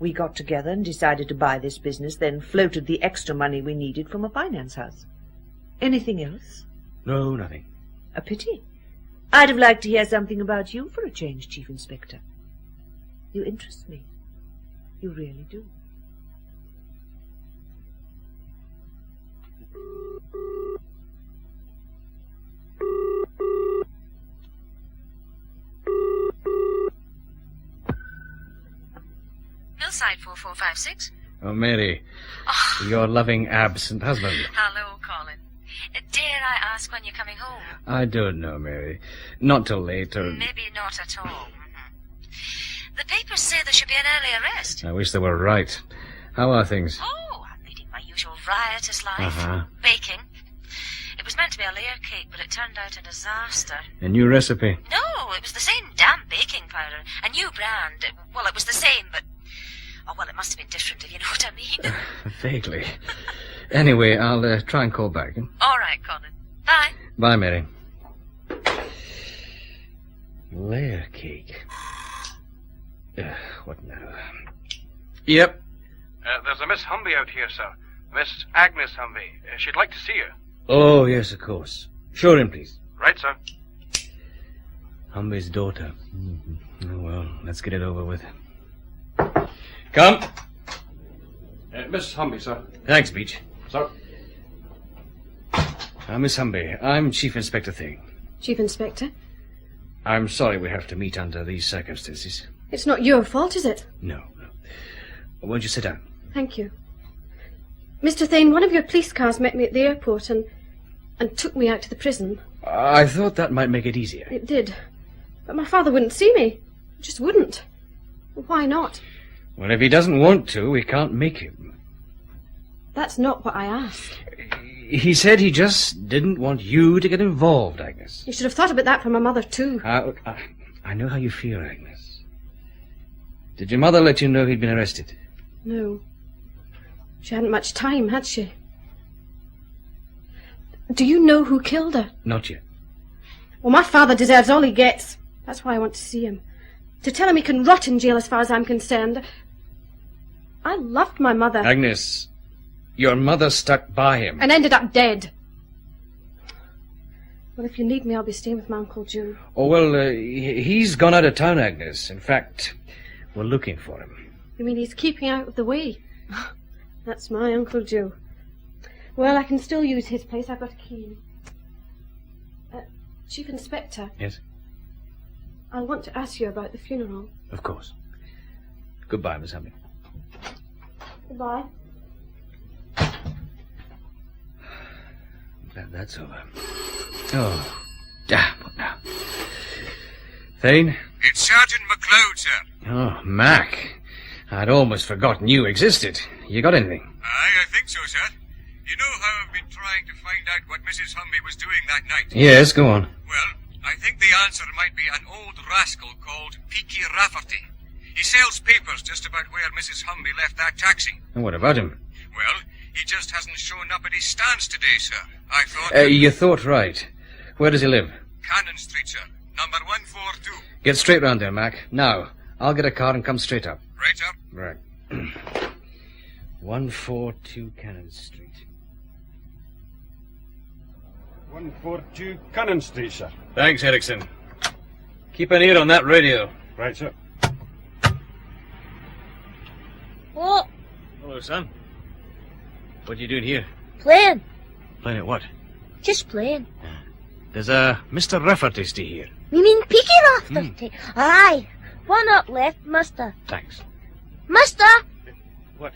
We got together and decided to buy this business, then floated the extra money we needed from a finance house. Anything else? No, nothing. A pity. I'd have liked to hear something about you for a change, Chief Inspector. You interest me. You really do. Millside 4456. Oh, Mary. Your loving absent husband. Hello, Colin. Dare I ask when you're coming home? I don't know, Mary. Not till later. Maybe not at all. The papers say there should be an early arrest. I wish they were right. How are things? Oh, I'm leading my usual riotous life. Uh-huh. Baking. It was meant to be a layer cake, but it turned out a disaster. A new recipe? No, it was the same damn baking powder. A new brand. Well, it was the same, but... Oh, well, it must have been different, if you know what I mean. Vaguely. Anyway, I'll try and call back. All right, Colin. Bye. Bye, Mary. Layer cake. What now? Yep. There's a Miss Humby out here, sir. Miss Agnes Humby. She'd like to see you. Oh, yes, of course. Show her in, please. Right, sir. Humby's daughter. Oh, well, let's get it over with. Come. Miss Humby, sir. Thanks, Beach. Sir. Miss Humby, I'm Chief Inspector Thane. Chief Inspector? I'm sorry we have to meet under these circumstances. It's not your fault, is it? No. Won't you sit down? Thank you. Mr. Thane, one of your police cars met me at the airport and took me out to the prison. I thought that might make it easier. It did. But my father wouldn't see me. Just wouldn't. Why not? Well, if he doesn't want to, we can't make him. That's not what I asked. He said he just didn't want you to get involved, Agnes. You should have thought about that for my mother, too. Look, I know how you feel, Agnes. Did your mother let you know he'd been arrested? No. She hadn't much time, had she? Do you know who killed her? Not yet. Well, my father deserves all he gets. That's why I want to see him. To tell him he can rot in jail as far as I'm concerned. I loved my mother. Agnes, your mother stuck by him. And ended up dead. Well, if you need me, I'll be staying with my Uncle Joe. Oh, well, he's gone out of town, Agnes. In fact, we're looking for him. You mean he's keeping out of the way? That's my Uncle Joe. Well, I can still use his place. I've got a key. Chief Inspector. Yes? I want to ask you about the funeral. Of course. Goodbye, Miss Humby. Goodbye. That's over. Oh, damn, what now? Thane? It's Sergeant McLeod, sir. Oh, Mac. I'd almost forgotten you existed. You got anything? Aye, I think so, sir. You know how I've been trying to find out what Mrs. Humby was doing that night? Yes, go on. Well, I think the answer might be an old rascal called Peaky Rafferty. He sells papers just about where Mrs. Humby left that taxi. And what about him? Well, he just hasn't shown up at his stance today, sir. I thought... You thought right. Where does he live? Cannon Street, sir. Number 142. Get straight round there, Mac. Now, I'll get a car and come straight up. Right, sir. Right. 142 Cannon Street. 142 Cannon Street, sir. Thanks, Erickson. Keep an ear on that radio. Right, sir. What? Hello, son. What are you doing here? Playing. Playing at what? Just playing. There's a Mr. Rafferty stay here. You mean Peaky Rafferty? Aye. One up left, mister. Thanks. Mister! What?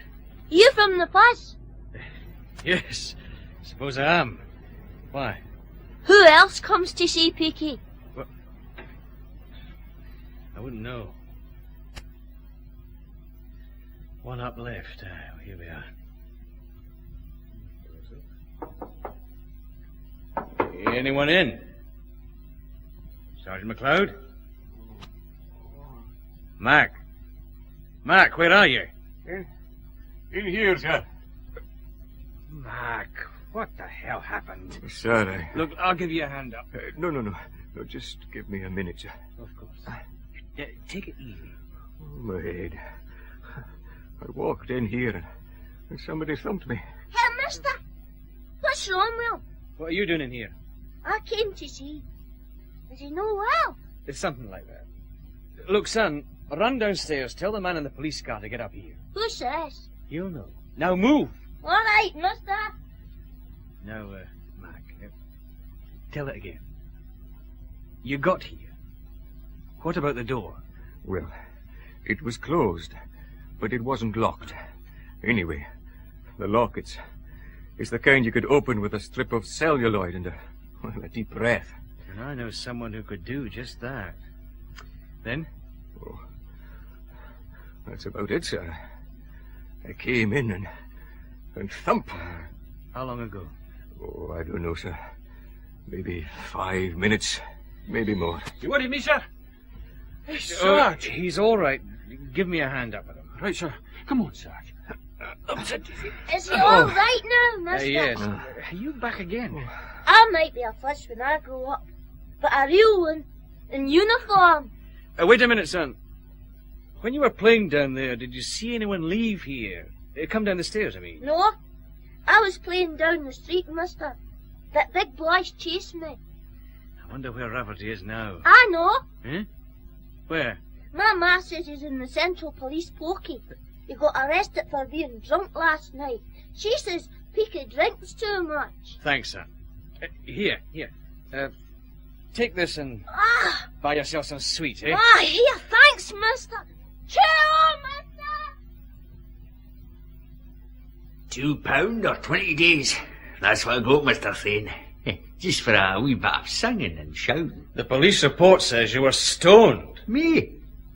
You from the bus? Yes. Suppose I am. Why? Who else comes to see Peaky? What? I wouldn't know. One up left. Here we are. Anyone in? Sergeant McLeod? Mac. Mac, where are you? In here, sir. Mac, what the hell happened? Sir, Look, I'll give you a hand up. No, just give me a minute, sir. Of course. Take it easy. Oh, my head. I walked in here and somebody thumped me. Hey, mister! What's wrong, Will? What are you doing in here? I came to see. Is he no well? It's something like that. Look, son, run downstairs. Tell the man in the police car to get up here. Who says? He'll know. Now move. All right, mister. Now, Mac, tell it again. You got here. What about the door? Well, it was closed, but it wasn't locked. Anyway, the lock, it's the kind you could open with a strip of celluloid and a deep breath. And I know someone who could do just that. Then? Oh, that's about it, sir. I came in and thump. How long ago? Oh, I don't know, sir. Maybe 5 minutes, maybe more. You worried me, sir? Hey, Sarge. He's all right. Give me a hand up with him. Right, sir. Come on, Sarge. Is he all right now, mister? Yes. Are you back again? I might be a fuss when I grow up, but a real one, in uniform. Wait a minute, son. When you were playing down there, did you see anyone leave here? Come down the stairs, I mean. No, I was playing down the street, mister. That big boy's chasing me. I wonder where Rafferty is now. I know. Eh? Where? My ma says he's in the Central Police pokey. He got arrested for being drunk last night. She says Peaky drinks too much. Thanks, sir. Here. Take this and buy yourself some sweets, eh? Here, thanks, mister. Cheer, mister! £2 or 20 days. That's what I got, Mr. Thane. Just for a wee bit of singing and shouting. The police report says you were stoned. Me?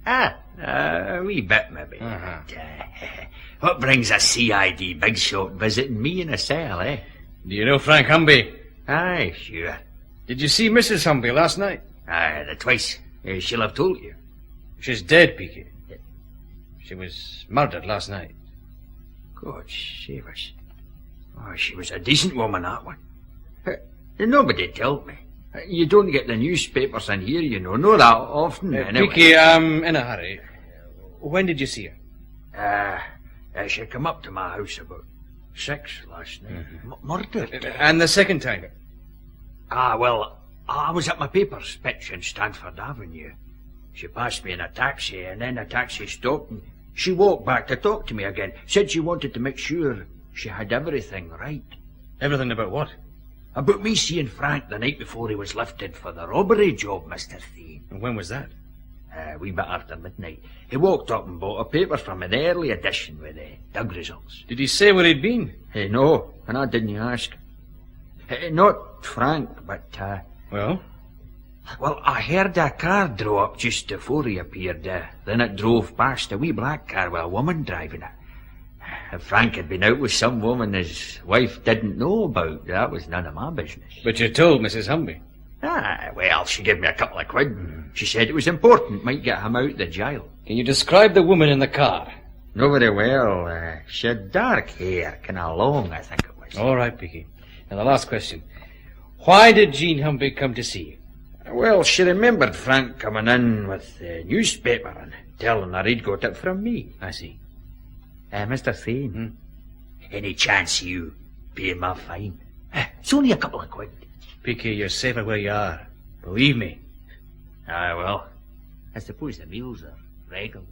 A wee bit, maybe. But, what brings a CID big shot visiting me in a cell, eh? Do you know Frank Humby? Aye, sure. Did you see Mrs. Humby last night? Aye, twice. She'll have told you. She's dead, Peaky. She was murdered last night. God save us. Oh, she was a decent woman, that one. Nobody told me. You don't get the newspapers in here, you know. Not that often, anyway. Peaky, I'm in a hurry. When did you see her? She come up to my house about 6 last night. Murdered. And the second time? Well, I was at my paper's pitch in Stanford Avenue. She passed me in a taxi, and then the taxi stopped, and she walked back to talk to me again. Said she wanted to make sure she had everything right. Everything about what? About me seeing Frank the night before he was lifted for the robbery job, Mr. Thane. And when was that? A wee bit after midnight. He walked up and bought a paper from an early edition with Doug results. Did he say where he'd been? No, and I didn't ask. Not Frank, but... Well? Well, I heard a car draw up just before he appeared. Then it drove past, a wee black car with a woman driving it. If Frank had been out with some woman his wife didn't know about, that was none of my business. But you told Mrs. Humby? Well, she gave me a couple of quid. She said it was important, might get him out the jail. Can you describe the woman in the car? Not very well. She had dark hair, kind of long, I think it was. All right, Peaky. And the last question. Why did Jean Humby come to see you? Well, she remembered Frank coming in with the newspaper and telling her he'd got it from me. I see. Mr. Thane, any chance you pay my fine? It's only a couple of quid. Peaky, you're safer where you are. Believe me. Well, I suppose the meals are regular.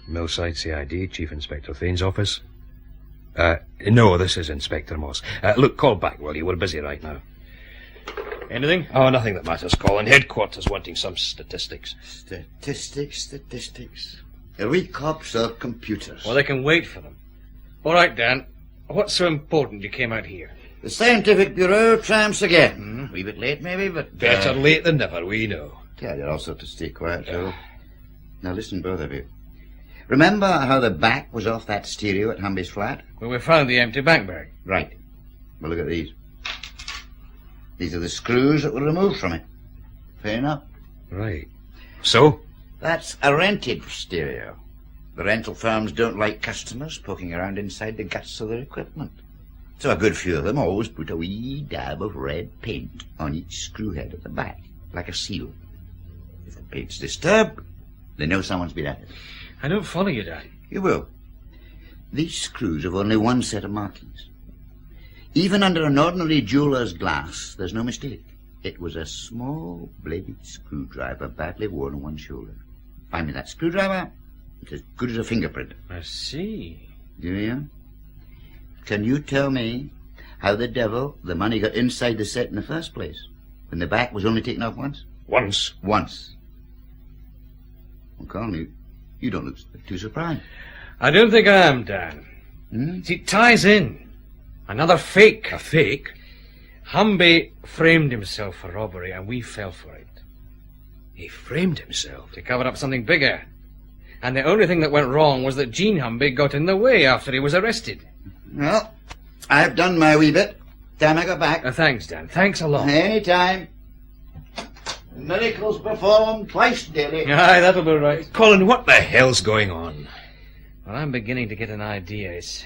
Millside CID, Chief Inspector Thane's office. No, this is Inspector Moss. Look, call back, will you? We're busy right now. Anything? Oh, nothing that matters, Colin. Headquarters wanting some statistics. Statistics. Are we cops or computers? Well, they can wait for them. All right, Dan. What's so important you came out here? The Scientific Bureau tramps again. A wee bit late, maybe, but... Better late than never, we know. Yeah, you're also to stay quiet, Joe. Now listen, both of you. Remember how the back was off that stereo at Humby's flat? Well, we found the empty bank bag. Right. Well, look at these. These are the screws that were removed from it. Fair enough. Right. So? That's a rented stereo. The rental firms don't like customers poking around inside the guts of their equipment. So a good few of them always put a wee dab of red paint on each screw head at the back, like a seal. If the paint's disturbed, they know someone's been at it. I don't follow you, Dad. You will. These screws have only one set of markings. Even under an ordinary jeweller's glass, there's no mistake. It was a small bladed screwdriver badly worn on one shoulder. Find me that screwdriver, it's as good as a fingerprint. I see. Do you? Can you tell me how the devil the money got inside the set in the first place, when the back was only taken off once? Once? Once. Well, Colin, you don't look too surprised. I don't think I am, Dan. See, it ties in. Another fake. A fake? Humby framed himself for robbery, and we fell for it. He framed himself? To cover up something bigger. And the only thing that went wrong was that Jean Humby got in the way after he was arrested. Well, I've done my wee bit. Time I got back. Thanks, Dan. Thanks a lot. Any time. Miracles performed twice daily. Aye, that'll be right. Colin, what the hell's going on? Well, I'm beginning to get an idea. It's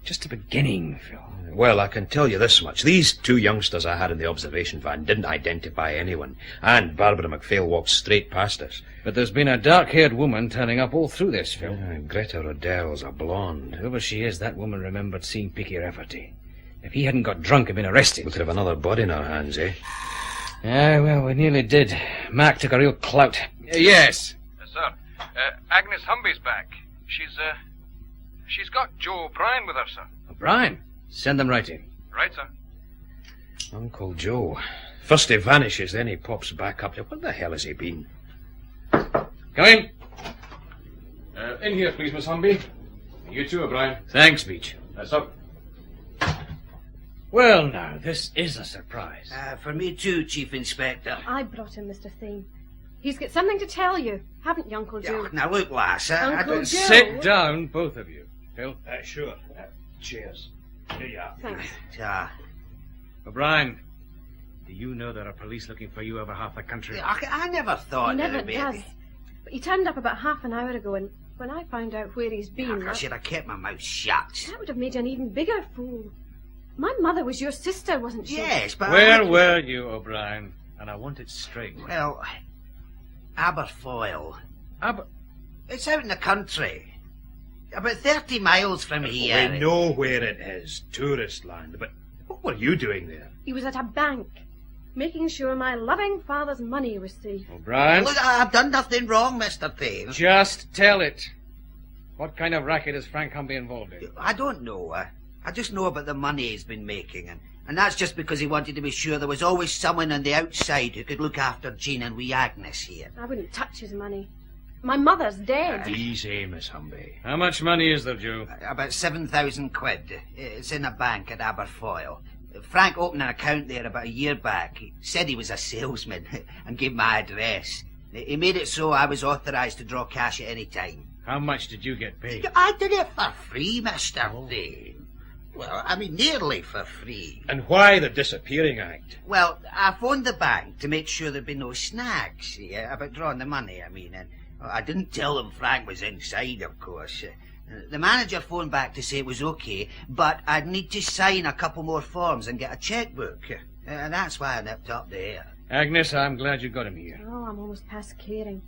Just a beginning, Phil. Well, I can tell you this much. These two youngsters I had in the observation van didn't identify anyone, and Barbara MacPhail walked straight past us. But there's been a dark-haired woman turning up all through this, Phil. Greta Rodell's a blonde. Whoever she is, that woman remembered seeing Peaky Rafferty. If he hadn't got drunk and been arrested... We could have another body in our hands, eh? Ah, well, we nearly did. Mac took a real clout. Yes. Sir, Agnes Humby's back. She's got Joe O'Brien with her, sir. O'Brien? Send them right in. Right, sir. Uncle Joe. First he vanishes, then he pops back up. Where the hell has he been? Come in. In here, please, Miss Humby. You too, O'Brien. Thanks, Beach. That's up. Well, now, this is a surprise. For me too, Chief Inspector. I brought him, Mr. Thane. He's got something to tell you, haven't you, Uncle Joe? Now look, lass, I Uncle don't... Joe. Sit down, both of you. Phil? Sure. Cheers. Here you are. Thanks. O'Brien, do you know there are police looking for you over half the country? I never thought He never that it'd does. be... But he turned up about half an hour ago, and when I found out where he's been... I should have kept my mouth shut. That would have made you an even bigger fool. My mother was your sister, wasn't she? Yes, but... Where were you, O'Brien? And I want it straight. Well, Aberfoyle. It's out in the country. About 30 miles from here. We know where it is. Tourist land. But what were you doing there? He was at a bank, making sure my loving father's money was safe. O'Brien? Look, I've done nothing wrong, Mr. Thane. Just tell it. What kind of racket is Frank Humby involved in? I don't know. I just know about the money he's been making, and that's just because he wanted to be sure there was always someone on the outside who could look after Jean and wee Agnes here. I wouldn't touch his money. My mother's dead. Easy, Miss Humby. How much money is there, Joe? About 7,000 quid. It's in a bank at Aberfoyle. Frank opened an account there about a year back. He said he was a salesman and gave my address. He made it so I was authorised to draw cash at any time. How much did you get paid? I did it for free, Mr. Thane. Well, I mean, nearly for free. And why the disappearing act? Well, I phoned the bank to make sure there'd be no snags about drawing the money, I mean. And I didn't tell them Frank was inside, of course. The manager phoned back to say it was okay, but I'd need to sign a couple more forms and get a checkbook. And that's why I nipped up there. Agnes, I'm glad you got him here. Oh, I'm almost past caring.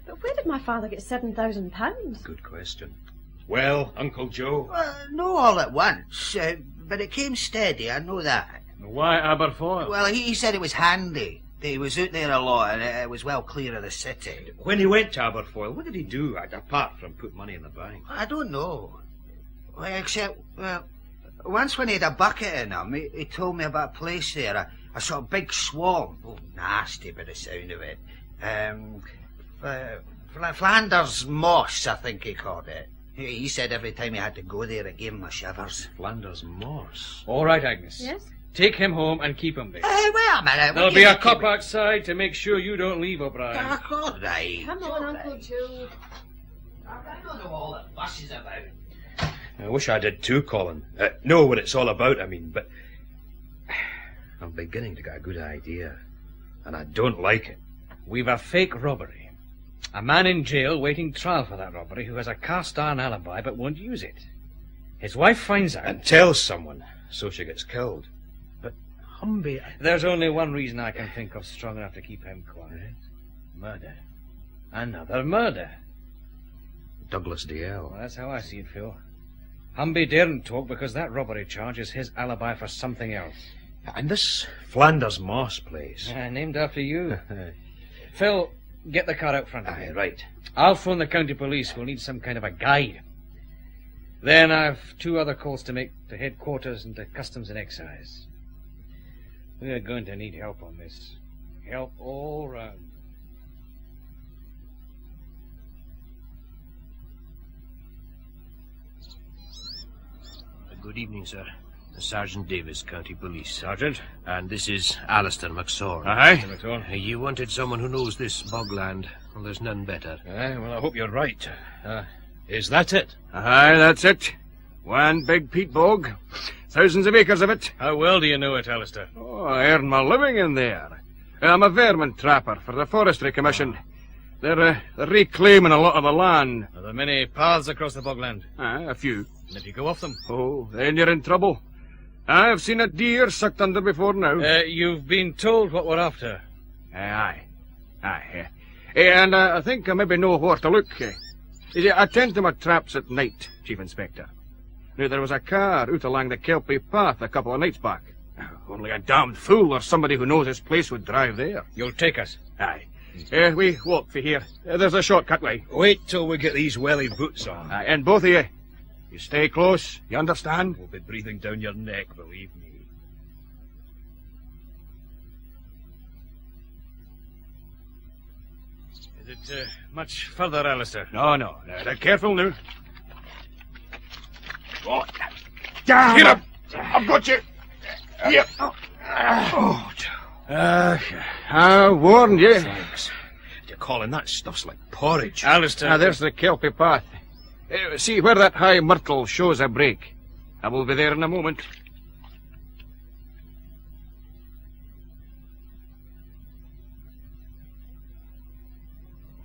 But where did my father get £7,000? Good question. Well, Uncle Joe? No all at once, but it came steady, I know that. Why Aberfoyle? Well, he said it was handy. He was out there a lot, and it was well clear of the city. When he went to Aberfoyle, what did he do, apart from put money in the bank? I don't know. Except, well, once when he had a bucket in him, he told me about a place there, a sort of big swamp. Oh, nasty by the sound of it. Flanders Moss, I think he called it. He said every time he had to go there, it gave him a shivers. Flanders Moss? All right, Agnes. Yes? Take him home and keep him there. Wait a minute. There'll be a cop outside to make sure you don't leave, O'Brien. All right. Come on, Uncle Joe. I don't know all the fuss is about. I wish I did too, Colin. Know what it's all about, I mean, but... I'm beginning to get a good idea. And I don't like it. We've a fake robbery. A man in jail waiting trial for that robbery who has a cast-iron alibi but won't use it. His wife finds out... And tells someone, so she gets killed. But Humby... There's only one reason I can think of strong enough to keep him quiet. Murder. Another murder. Douglas DL. Well, that's how I see it, Phil. Humby daren't talk because that robbery charge is his alibi for something else. And this Flanders Moss place... named after you. Phil, get the car out front of me. Right. I'll phone the county police. We'll need some kind of a guide. Then I've 2 other calls to make to headquarters and to Customs and Excise. We're going to need help on this. Help all round. Good evening, sir. Sergeant Davis, County Police. Sergeant? And this is Alistair McSorn. Aye. McSorn. You wanted someone who knows this bogland. Well, there's none better. Aye, well, I hope you're right. Is that it? Aye, that's it. One big peat-bog. Thousands of acres of it. How well do you know it, Alistair? Oh, I earn my living in there. I'm a vermin trapper for the Forestry Commission. They're reclaiming a lot of the land. Are there many paths across the bogland? A few. And if you go off them... Oh, then you're in trouble. I've seen a deer sucked under before now. You've been told what we're after. Aye. And I think I maybe know where to look. You see, I tend to my traps at night, Chief Inspector. Now, there was a car out along the Kelpie path a couple of nights back. Only a damned fool or somebody who knows his place would drive there. You'll take us? Aye. We walk for here. There's a shortcut way. Wait till we get these welly boots on. Aye, and both of you, you stay close, you understand? We'll be breathing down your neck, believe me. Is it much further, Alistair? No. Now, careful now. Oh, damn! Get up! I've got you! Yep. I warned you. Thanks. Colin, that stuff's like porridge. Alistair. There's the Kelpie path. See where that high myrtle shows a break. I will be there in a moment.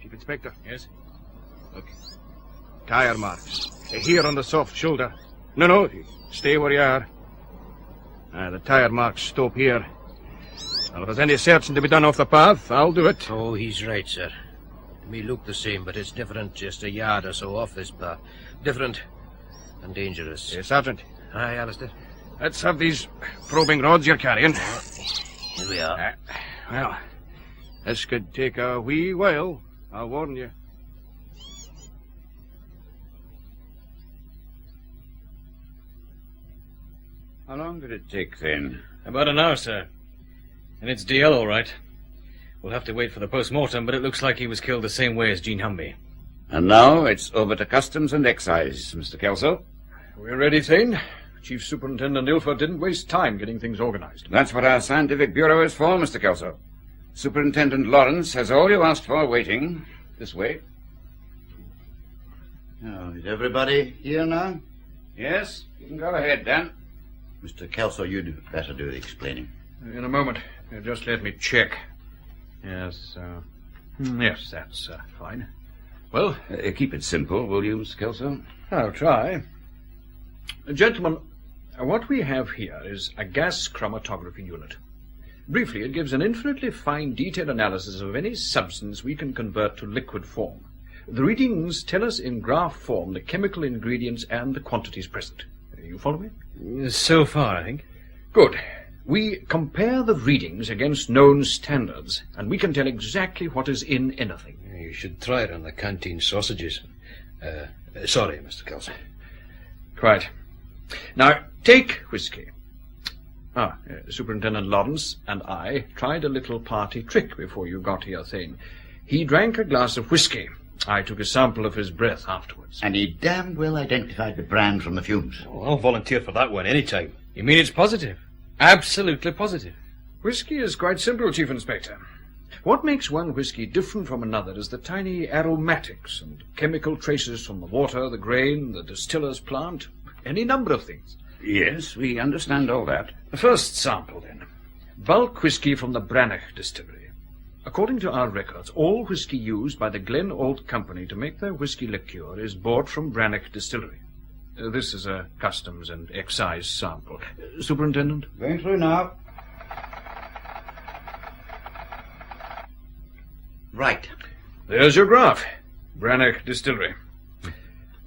Chief Inspector. Yes? Look. Tire marks. Here on the soft shoulder. No, stay where you are. The tire marks stop here. Well, if there's any searching to be done off the path, I'll do it. Oh, he's right, sir. It may look the same, but it's different just a yard or so off this path. Different and dangerous. Sergeant. Aye, Alistair. Let's have these probing rods you're carrying. Here we are. Well, this could take a wee while, I'll warn you. How long did it take, then? About an hour, sir. And it's DL, all right. We'll have to wait for the post-mortem, but it looks like he was killed the same way as Jean Humby. And now it's over to Customs and Excise, Mr. Kelso. We're ready, Thane. Chief Superintendent Ilford didn't waste time getting things organized. That's what our scientific bureau is for, Mr. Kelso. Superintendent Lawrence has all you asked for waiting. This way. Oh, is everybody here now? Yes, you can go ahead, Dan. Mr. Kelso, you'd better do the explaining. In a moment. Just let me check. Yes, yes, that's fine. Well? Keep it simple, will you, Mr. Kelso? I'll try. Gentlemen, what we have here is a gas chromatography unit. Briefly, it gives an infinitely fine detailed analysis of any substance we can convert to liquid form. The readings tell us in graph form the chemical ingredients and the quantities present. You follow me? So far, I think. Good. We compare the readings against known standards, and we can tell exactly what is in anything. You should try it on the canteen sausages. Sorry, Mr. Kelso. Quite. Now, take whisky. Superintendent Lawrence and I tried a little party trick before you got here, Thane. He drank a glass of whisky. I took a sample of his breath afterwards. And he damned well identified the brand from the fumes. Oh, I'll volunteer for that one any time. You mean it's positive? Absolutely positive. Whisky is quite simple, Chief Inspector. What makes one whisky different from another is the tiny aromatics and chemical traces from the water, the grain, the distiller's plant, any number of things. Yes, we understand all that. The first sample, then. Bulk whisky from the Brannock distillery. According to our records, all whisky used by the Glen Ault Company to make their whisky liqueur is bought from Brannock Distillery. This is a Customs and Excise sample. Superintendent? Going through now. Right. There's your graph. Brannock Distillery.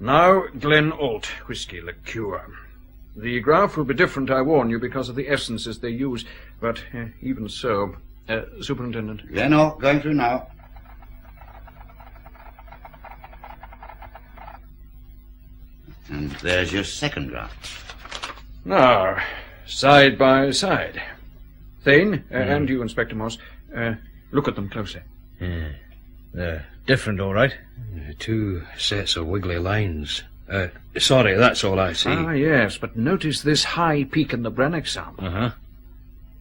Now, Glen Ault whisky liqueur. The graph will be different, I warn you, because of the essences they use. But even so... Superintendent. Glen Ault, going through now. And there's your second graph. Now, side by side. Thane, and you, Inspector Moss, look at them closely. They're different, all right. Two sets of wiggly lines. Sorry, that's all I see. Ah, yes, but notice this high peak in the Brannock sample. Uh-huh.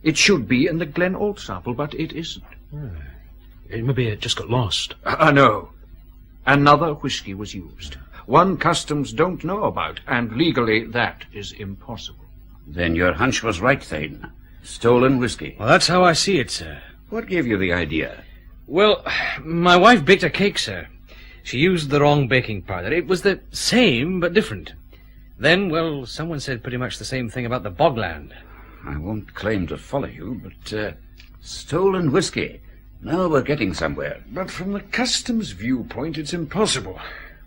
It should be in the Glen Ault sample, but it isn't. Maybe it just got lost. No. Another whisky was used. One customs don't know about, and legally that is impossible. Then your hunch was right, Thane. Stolen whisky. Well, that's how I see it, sir. What gave you the idea? Well, my wife baked a cake, sir. She used the wrong baking powder. It was the same, but different. Then, well, someone said pretty much the same thing about the bogland. I won't claim to follow you, but, stolen whiskey. Now we're getting somewhere. But from the customs viewpoint, it's impossible.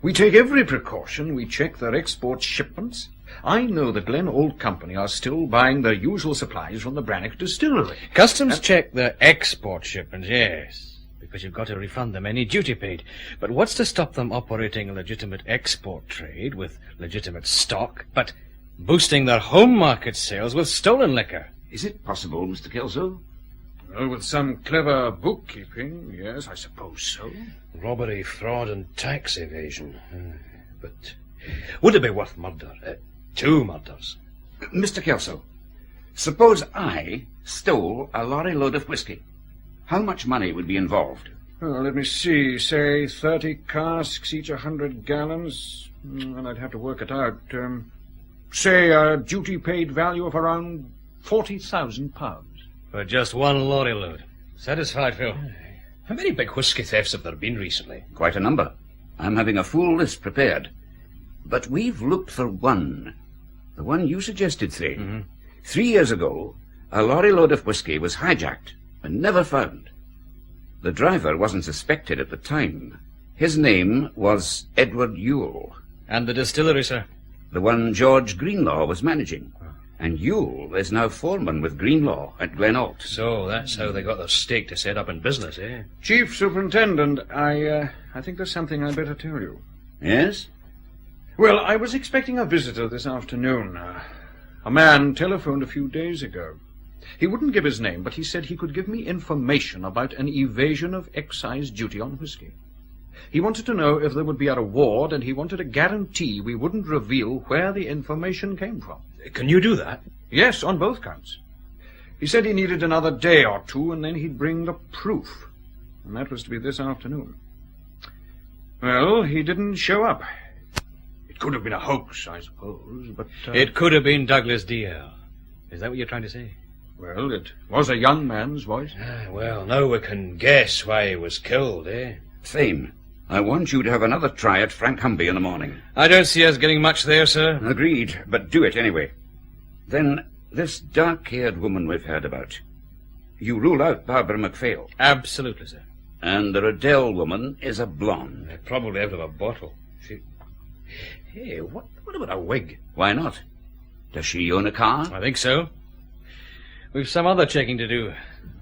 We take every precaution. We check their export shipments. I know the Glen Ault Company are still buying their usual supplies from the Brannock distillery. Customs check their export shipments, yes, because you've got to refund them any duty paid. But what's to stop them operating a legitimate export trade with legitimate stock, but boosting their home market sales with stolen liquor? Is it possible, Mr. Kelso? Well, with some clever bookkeeping, yes, I suppose so. Robbery, fraud, and tax evasion. But would it be worth murder? 2 murders. Mr. Kelso, suppose I stole a lorry load of whiskey. How much money would be involved? Well, let me see. Say 30 casks, each 100 gallons. And I'd have to work it out. Say a duty-paid value of around £40,000. For just one lorry load. Satisfied, Phil? How many big whiskey thefts have there been recently? Quite a number. I'm having a full list prepared. But we've looked for one. The one you suggested, Thane. Mm-hmm. 3 years ago, a lorry load of whiskey was hijacked and never found. The driver wasn't suspected at the time. His name was Edward Yule. And the distillery, sir? The one George Greenlaw was managing. And Yule is now foreman with Greenlaw at Glen Ault. So that's how they got their stake to set up in business, eh? Chief Superintendent, I think there's something I'd better tell you. Yes? Well, I was expecting a visitor this afternoon. A man telephoned a few days ago. He wouldn't give his name, but he said he could give me information about an evasion of excise duty on whiskey. He wanted to know if there would be a reward, and he wanted a guarantee we wouldn't reveal where the information came from. Can you do that? Yes, on both counts. He said he needed another day or two, and then he'd bring the proof. And that was to be this afternoon. Well, he didn't show up. It could have been a hoax, I suppose, but... It could have been Douglas D.L. Is that what you're trying to say? Well, it was a young man's voice. Well, now we can guess why he was killed, eh? Thane, I want you to have another try at Frank Humby in the morning. I don't see us getting much there, sir. Agreed, but do it anyway. Then, this dark-haired woman we've heard about. You rule out Barbara MacPhail? Absolutely, sir. And the Riddell woman is a blonde? Probably out of a bottle. Hey, what about a wig? Why not? Does she own a car? I think so. We've some other checking to do.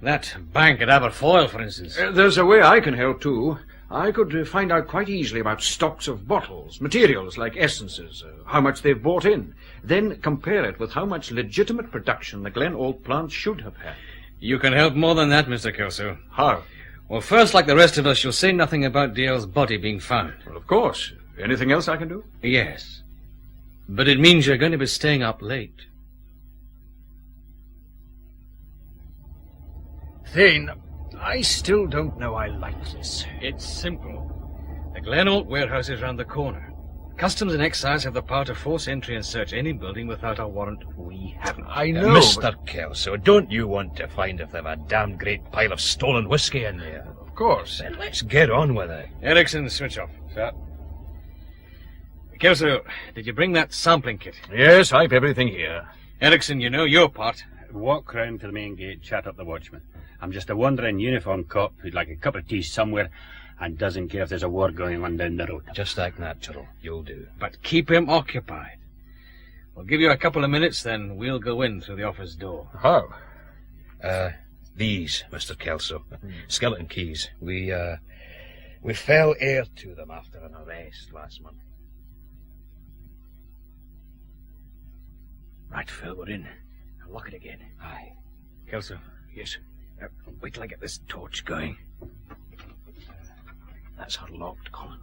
That bank at Aberfoyle, for instance. There's a way I can help, too. I could find out quite easily about stocks of bottles, materials like essences, how much they've bought in. Then compare it with how much legitimate production the Glen Ault plant should have had. You can help more than that, Mr. Kelso. How? Well, first, like the rest of us, you'll say nothing about Dale's body being found. Well, of course. Anything else I can do? Yes. But it means you're going to be staying up late. Thane, I still don't know I like this. It's simple. The Glen Ault warehouse is round the corner. Customs and Excise have the power to force entry and search any building without a warrant. We haven't. I know, Mr. Kelso, don't you want to find if they've a damn great pile of stolen whiskey in there? Of course. Then let's get on with it. Erickson, switch off. Sir. Kelso, did you bring that sampling kit? Yes, I've everything here. Erickson, you know your part. Walk round to the main gate, chat up the watchman. I'm just a wandering uniform cop who'd like a cup of tea somewhere and doesn't care if there's a war going on down the road. Just act natural. You'll do. But keep him occupied. We'll give you a couple of minutes, then we'll go in through the office door. How? These, Mr. Kelso. Skeleton keys. We fell heir to them after an arrest last month. Right, Phil, we're in. Now lock it again. Aye. Kelso. Yes. Wait till I get this torch going. That's unlocked, Colin.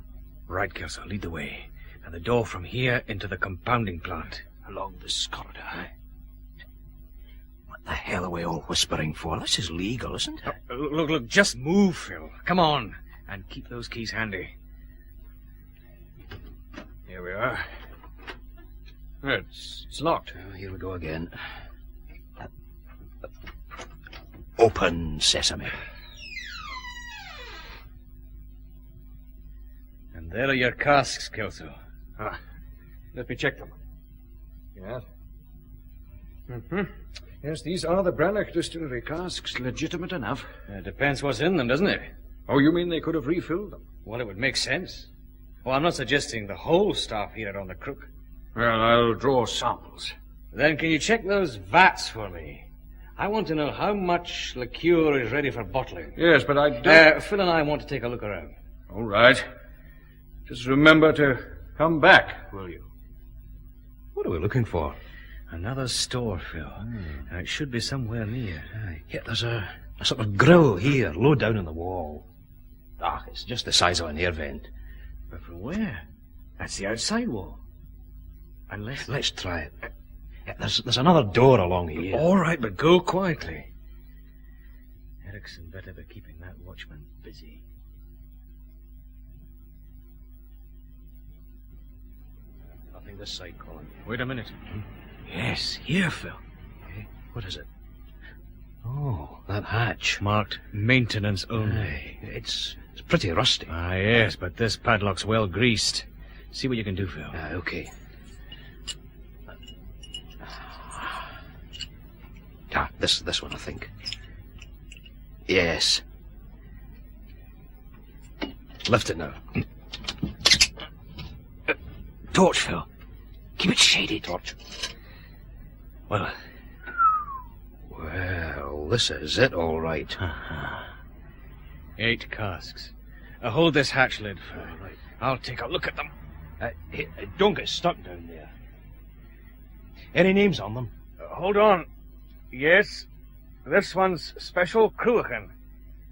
Right, Kelso, lead the way. Now the door from here into the compounding plant. Along this corridor. What the hell are we all whispering for? This is legal, isn't it? Look, just move, Phil. Come on. And keep those keys handy. Here we are. It's locked. Oh, here we go again. Open sesame. And there are your casks, Kelso. Let me check them. Yes. Yes, these are the Brannock distillery casks. Legitimate enough. Depends what's in them, doesn't it? Oh, you mean they could have refilled them? Well, it would make sense. Well, I'm not suggesting the whole staff here are on the crook. Well, I'll draw samples. Then can you check those vats for me? I want to know how much liqueur is ready for bottling. Yes, but I don't... Phil and I want to take a look around. All right. Just remember to come back, will you? What are we looking for? Another store, Phil. And it should be somewhere near. Yeah, there's a sort of grill here, low down on the wall. It's just the size of an air vent. But from where? That's the outside wall. Unless... Let's try it. There's another door along here. All right, but go quietly. Erickson better be keeping that watchman busy. Nothing this side, Colin. Wait a minute. Yes, here, Phil. What is it? Oh, that hatch. Marked maintenance only. It's pretty rusty. Yes, but this padlock's well greased. See what you can do, Phil. Okay. This one, I think. Yes. Lift it now. Torch, Phil. Keep it shaded. Torch. Well, this is it, all right. 8 casks. Hold this hatch lid, Phil. Right. I'll take a look at them. Don't get stuck down there. Any names on them? Hold on. Yes. This one's Special Cruachan.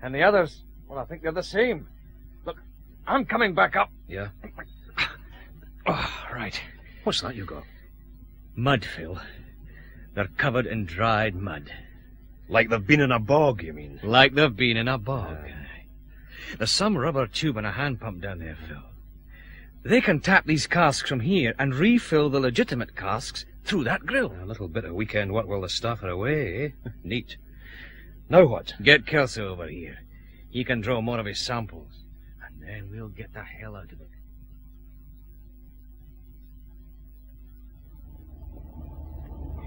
And the others, well, I think they're the same. Look, I'm coming back up. Yeah? Oh, right. What's that you got? Mud, Phil. They're covered in dried mud. Like they've been in a bog, you mean? Like they've been in a bog. There's some rubber tube and a hand pump down there, Phil. They can tap these casks from here and refill the legitimate casks through that grill. A little bit of weekend work while the staff are away, eh? Neat. Now what? Get Kelso over here. He can draw more of his samples. And then we'll get the hell out of it.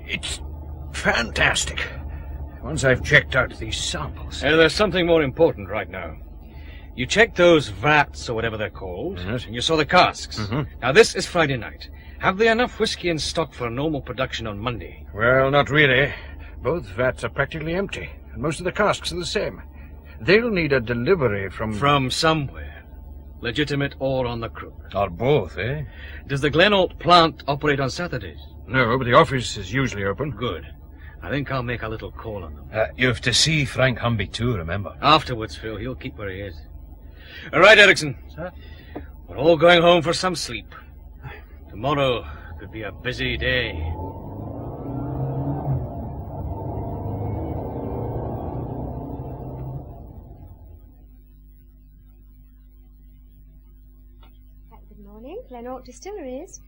It's fantastic. Once I've checked out these samples. There's something more important right now. You checked those vats, or whatever they're called, Yes. and you saw the casks. Now, this is Friday night. Have they enough whiskey in stock for normal production on Monday? Well, not really. Both vats are practically empty, and most of the casks are the same. They'll need a delivery from... From somewhere. Legitimate or on the crook. Or both, eh? Does the Glen Ault plant operate on Saturdays? No, but the office is usually open. Good. I think I'll make a little call on them. You have to see Frank Humby too, remember? Afterwards, Phil. He'll keep where he is. All right, Erickson. Sir? We're all going home for some sleep. Tomorrow could be a busy day. Good morning, Glen Ault Distilleries.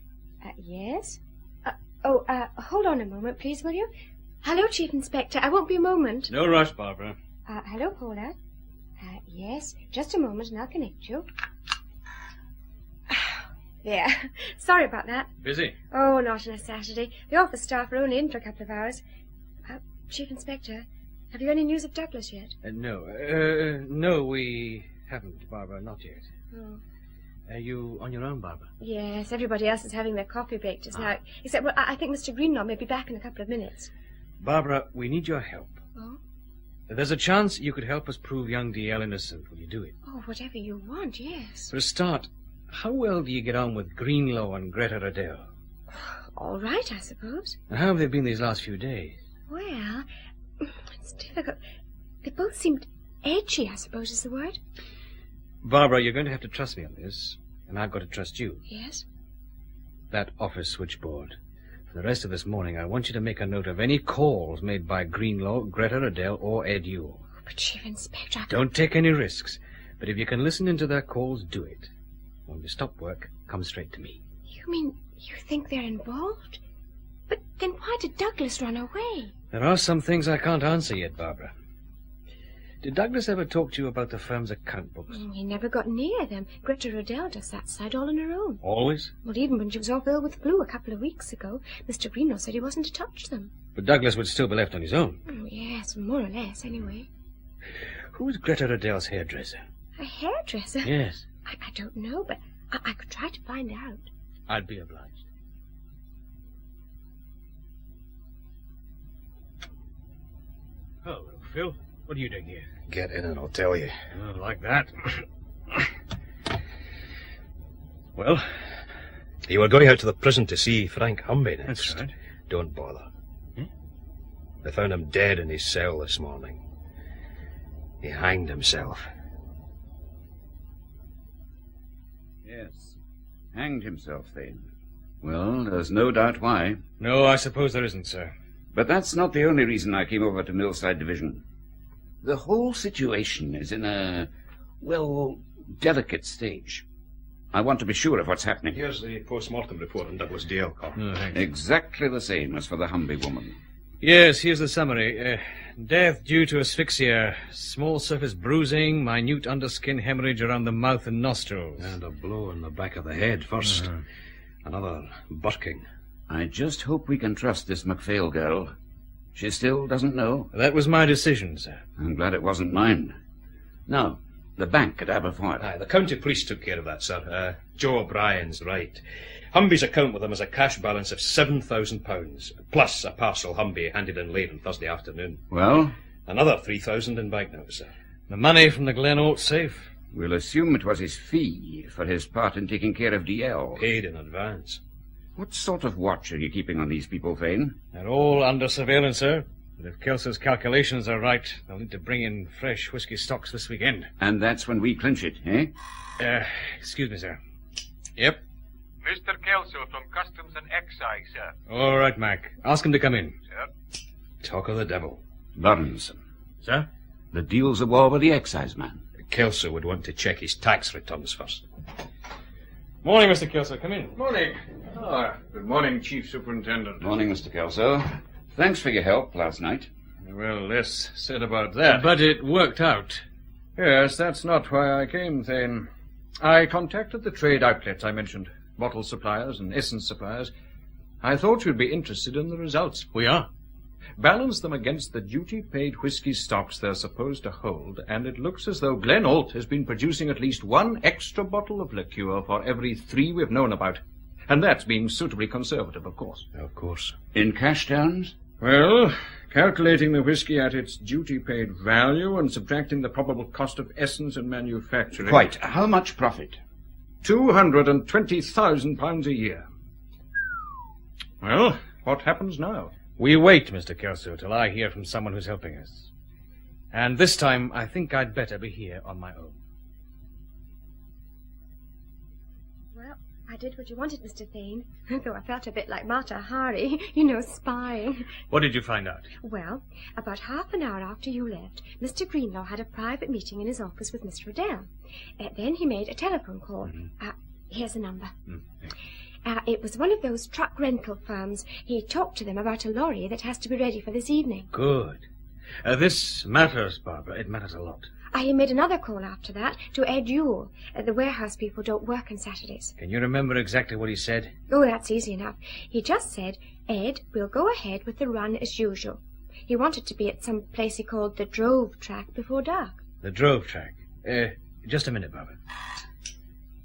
Yes. Hold on a moment, please, will you? Hello, Chief Inspector. I won't be a moment. No rush, Barbara. Hello, Paula. Yes, just a moment and I'll connect you. There. Sorry about that. Busy? Oh, not on a Saturday. The office staff are only in for a couple of hours. Chief Inspector, have you any news of Douglas yet? No, we haven't, Barbara, not yet. Oh. Are you on your own, Barbara? Yes, everybody else is having their coffee break just now. Except, well, I think Mr. Greenlaw may be back in a couple of minutes. Barbara, we need your help. Oh? There's a chance you could help us prove young DL innocent. Will you do it? Oh, whatever you want, yes. For a start, how well do you get on with Greenlaw and Greta Riddell? All right, I suppose. And how have they been these last few days? Well, it's difficult. They both seemed edgy, I suppose is the word. Barbara, you're going to have to trust me on this, and I've got to trust you. Yes? That office switchboard. For the rest of this morning, I want you to make a note of any calls made by Greenlaw, Greta Riddell, or Ed Yule. But, Chief Inspector... Don't take any risks, but if you can listen into their calls, do it. When you stop work, come straight to me. You mean you think they're involved? But then why did Douglas run away? There are some things I can't answer yet, Barbara. Did Douglas ever talk to you about the firm's account books? He never got near them. Greta Riddell does that side all on her own. Always? Well, even when she was off ill with flu a couple of weeks ago, Mr. Greenlaw said he wasn't to touch them. But Douglas would still be left on his own. Yes, more or less, anyway. Who's Greta Riddell's hairdresser? A hairdresser? Yes. I don't know, but I could try to find out. I'd be obliged. Oh, Phil, what are you doing here? Get in and I'll tell you. Oh, like that. Well? You were going out to the prison to see Frank Humby next. That's right. Don't bother. They found him dead in his cell this morning. He hanged himself. Yes. Hanged himself, Thane. Well, there's no doubt why. No, I suppose there isn't, sir. But that's not the only reason I came over to Millside Division. The whole situation is in a, well, delicate stage. I want to be sure of what's happening. Here's the post-mortem report on Douglas Dale, Colin. Exactly the same as for the Humby woman. Yes, here's the summary. Death due to asphyxia, small surface bruising, minute underskin hemorrhage around the mouth and nostrils. And a blow in the back of the head first. Another burking. I just hope we can trust this MacPhail girl. She still doesn't know. That was my decision, sir. I'm glad it wasn't mine. Now, the bank at Aberfoyle. Aye, the county police took care of that, sir. Joe O'Brien's right. Humby's account with him has a cash balance of £7,000, plus a parcel Humby handed in late on Thursday afternoon. Well? Another 3,000 in banknotes, sir. The money from the Glen Ault safe? We'll assume it was his fee for his part in taking care of DL. Paid in advance. What sort of watch are you keeping on these people, Thane? They're all under surveillance, sir. But if Kelso's calculations are right, they'll need to bring in fresh whisky stocks this weekend. And that's when we clinch it, eh? Excuse me, sir. Yep. Mr. Kelso from Customs and Excise, sir. All right, Mac. Ask him to come in. Sir. Talk of the devil. Lawrenson. Sir? The deal's a war with the excise man. Kelso would want to check his tax returns first. Morning, Mr. Kelso. Come in. Morning. Good morning, Chief Superintendent. Morning, Mr. Kelso. Thanks for your help last night. Well, less said about that. But it worked out. Yes, that's not why I came, Thane. I contacted the trade outlets I mentioned, bottle suppliers and essence suppliers. I thought you'd be interested in the results. We are. Balance them against the duty-paid whisky stocks they're supposed to hold, and it looks as though Glen Ault has been producing at least one extra bottle of liqueur for every 3 we've known about. And that's being suitably conservative, of course. Of course. In cash terms? Well, calculating the whisky at its duty-paid value and subtracting the probable cost of essence and manufacturing... Quite. How much profit? £220,000 a year. Well, what happens now? We wait, Mr. Kelso, till I hear from someone who's helping us. And this time, I think I'd better be here on my own. Well, I did what you wanted, Mr. Thane, though I felt a bit like Mata Hari, spying. What did you find out? Well, about half an hour after you left, Mr. Greenlaw had a private meeting in his office with Miss Riddell. Then he made a telephone call. Here's the number. It was one of those truck rental firms. He talked to them about a lorry that has to be ready for this evening. Good. This matters, Barbara. It matters a lot. He made another call after that to Ed Yule. The warehouse people don't work on Saturdays. Can you remember exactly what he said? Oh, that's easy enough. He just said, Ed, we'll go ahead with the run as usual. He wanted to be at some place he called the Drove Track before dark. The Drove Track? Just a minute, Barbara.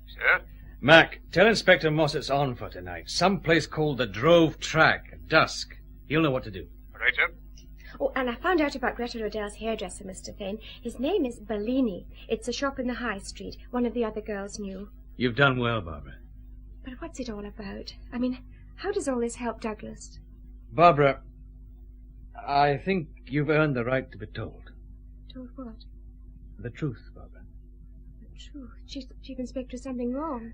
Sir? Mac, tell Inspector Moss it's on for tonight. Some place called the Drove Track at dusk. He'll know what to do. Right, sir. Oh, and I found out about Greta Riddell's hairdresser, Mr. Thane. His name is Bellini. It's a shop in the High Street. One of the other girls knew. You've done well, Barbara. But what's it all about? I mean, how does all this help Douglas? Barbara, I think you've earned the right to be told. Told what? The truth, Barbara. The truth? Chief Inspector, something wrong.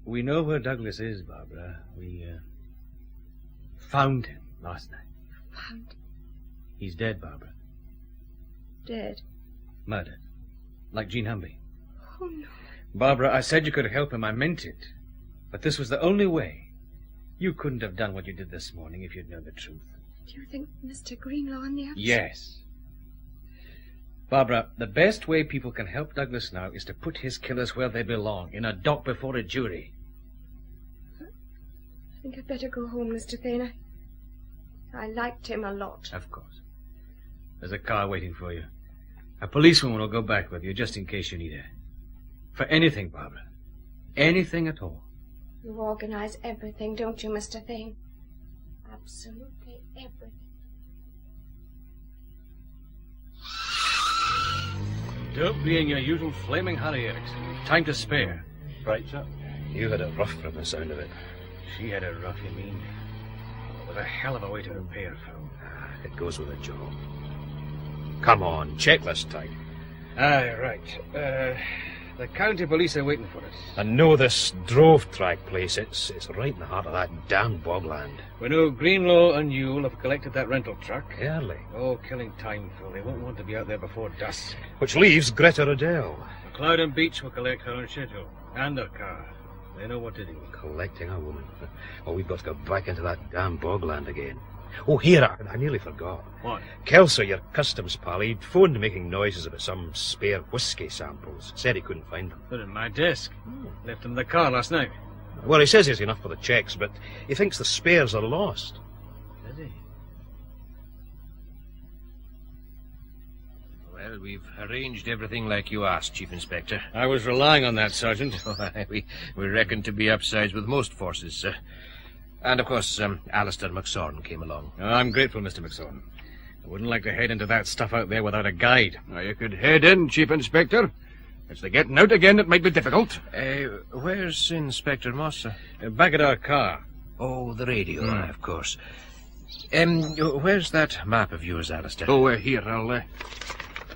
We know where Douglas is, Barbara. We, found him last night. Found? He's dead, Barbara. Dead? Murdered. Like Jean Humby. Oh, no. Barbara, I said you could help him. I meant it. But this was the only way. You couldn't have done what you did this morning if you'd known the truth. Do you think Mr. Greenlaw and the others? Yes. Barbara, the best way people can help Douglas now is to put his killers where they belong, in a dock before a jury. I think I'd better go home, Mr. Thane. I liked him a lot. Of course. There's a car waiting for you. A policewoman will go back with you, just in case you need her. For anything, Barbara. Anything at all. You organize everything, don't you, Mr. Thane? Absolutely everything. Don't be in your usual flaming hurry, Erickson. We've time to spare. Right, sir. You had it rough from the sound of it. She had it rough, you mean? It was a hell of a way to repair, Phil. It goes with a job. Come on, checklist time. Aye, right. The county police are waiting for us. I know this drove track place. It's right in the heart of that damned bogland. We know Greenlaw and Yule have collected that rental truck. Early. Oh, killing time, Phil. They won't want to be out there before dusk. Which leaves Greta Riddell. McLeod and Beach will collect her on schedule. And their car. They know what to do. Collecting a woman. Oh, we've got to go back into that damn bogland again. Oh, here, I nearly forgot. What? Kelso, your customs pal, he'd phoned making noises about some spare whisky samples. Said he couldn't find them. They're in my desk. Left them in the car last night. Well, he says he's enough for the checks, but he thinks the spares are lost. Does he? Well, we've arranged everything like you asked, Chief Inspector. I was relying on that, Sergeant. we reckon to be upsides with most forces, sir. And, of course, Alistair McSorn came along. I'm grateful, Mr. McSorn. I wouldn't like to head into that stuff out there without a guide. Now, you could head in, Chief Inspector. It's the getting out again that might be difficult. Where's Inspector Moss, sir? Back at our car. Oh, the radio, of course. Where's that map of yours, Alistair? Oh, here,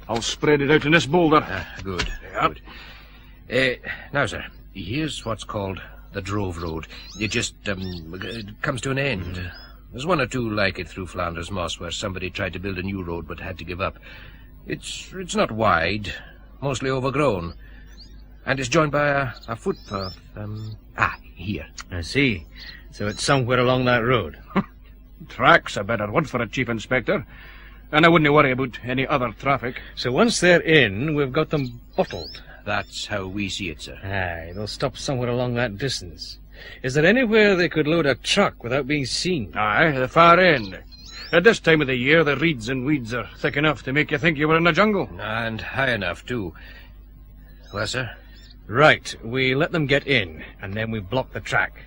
I'll spread it out in this boulder. Good. Yeah. Good. Now, sir, here's what's called the Drove Road. It just it comes to an end. There's one or two like it through Flanders Moss where somebody tried to build a new road but had to give up. It's not wide, mostly overgrown, and it's joined by a footpath. Here. I see. So it's somewhere along that road. Track's a better word for it, Chief Inspector. And I wouldn't worry about any other traffic. So once they're in, we've got them bottled. That's how we see it, sir. Aye, they'll stop somewhere along that distance. Is there anywhere they could load a truck without being seen? Aye, the far end. At this time of the year, the reeds and weeds are thick enough to make you think you were in a jungle. And high enough, too. Well, sir? Right, we let them get in, and then we block the track.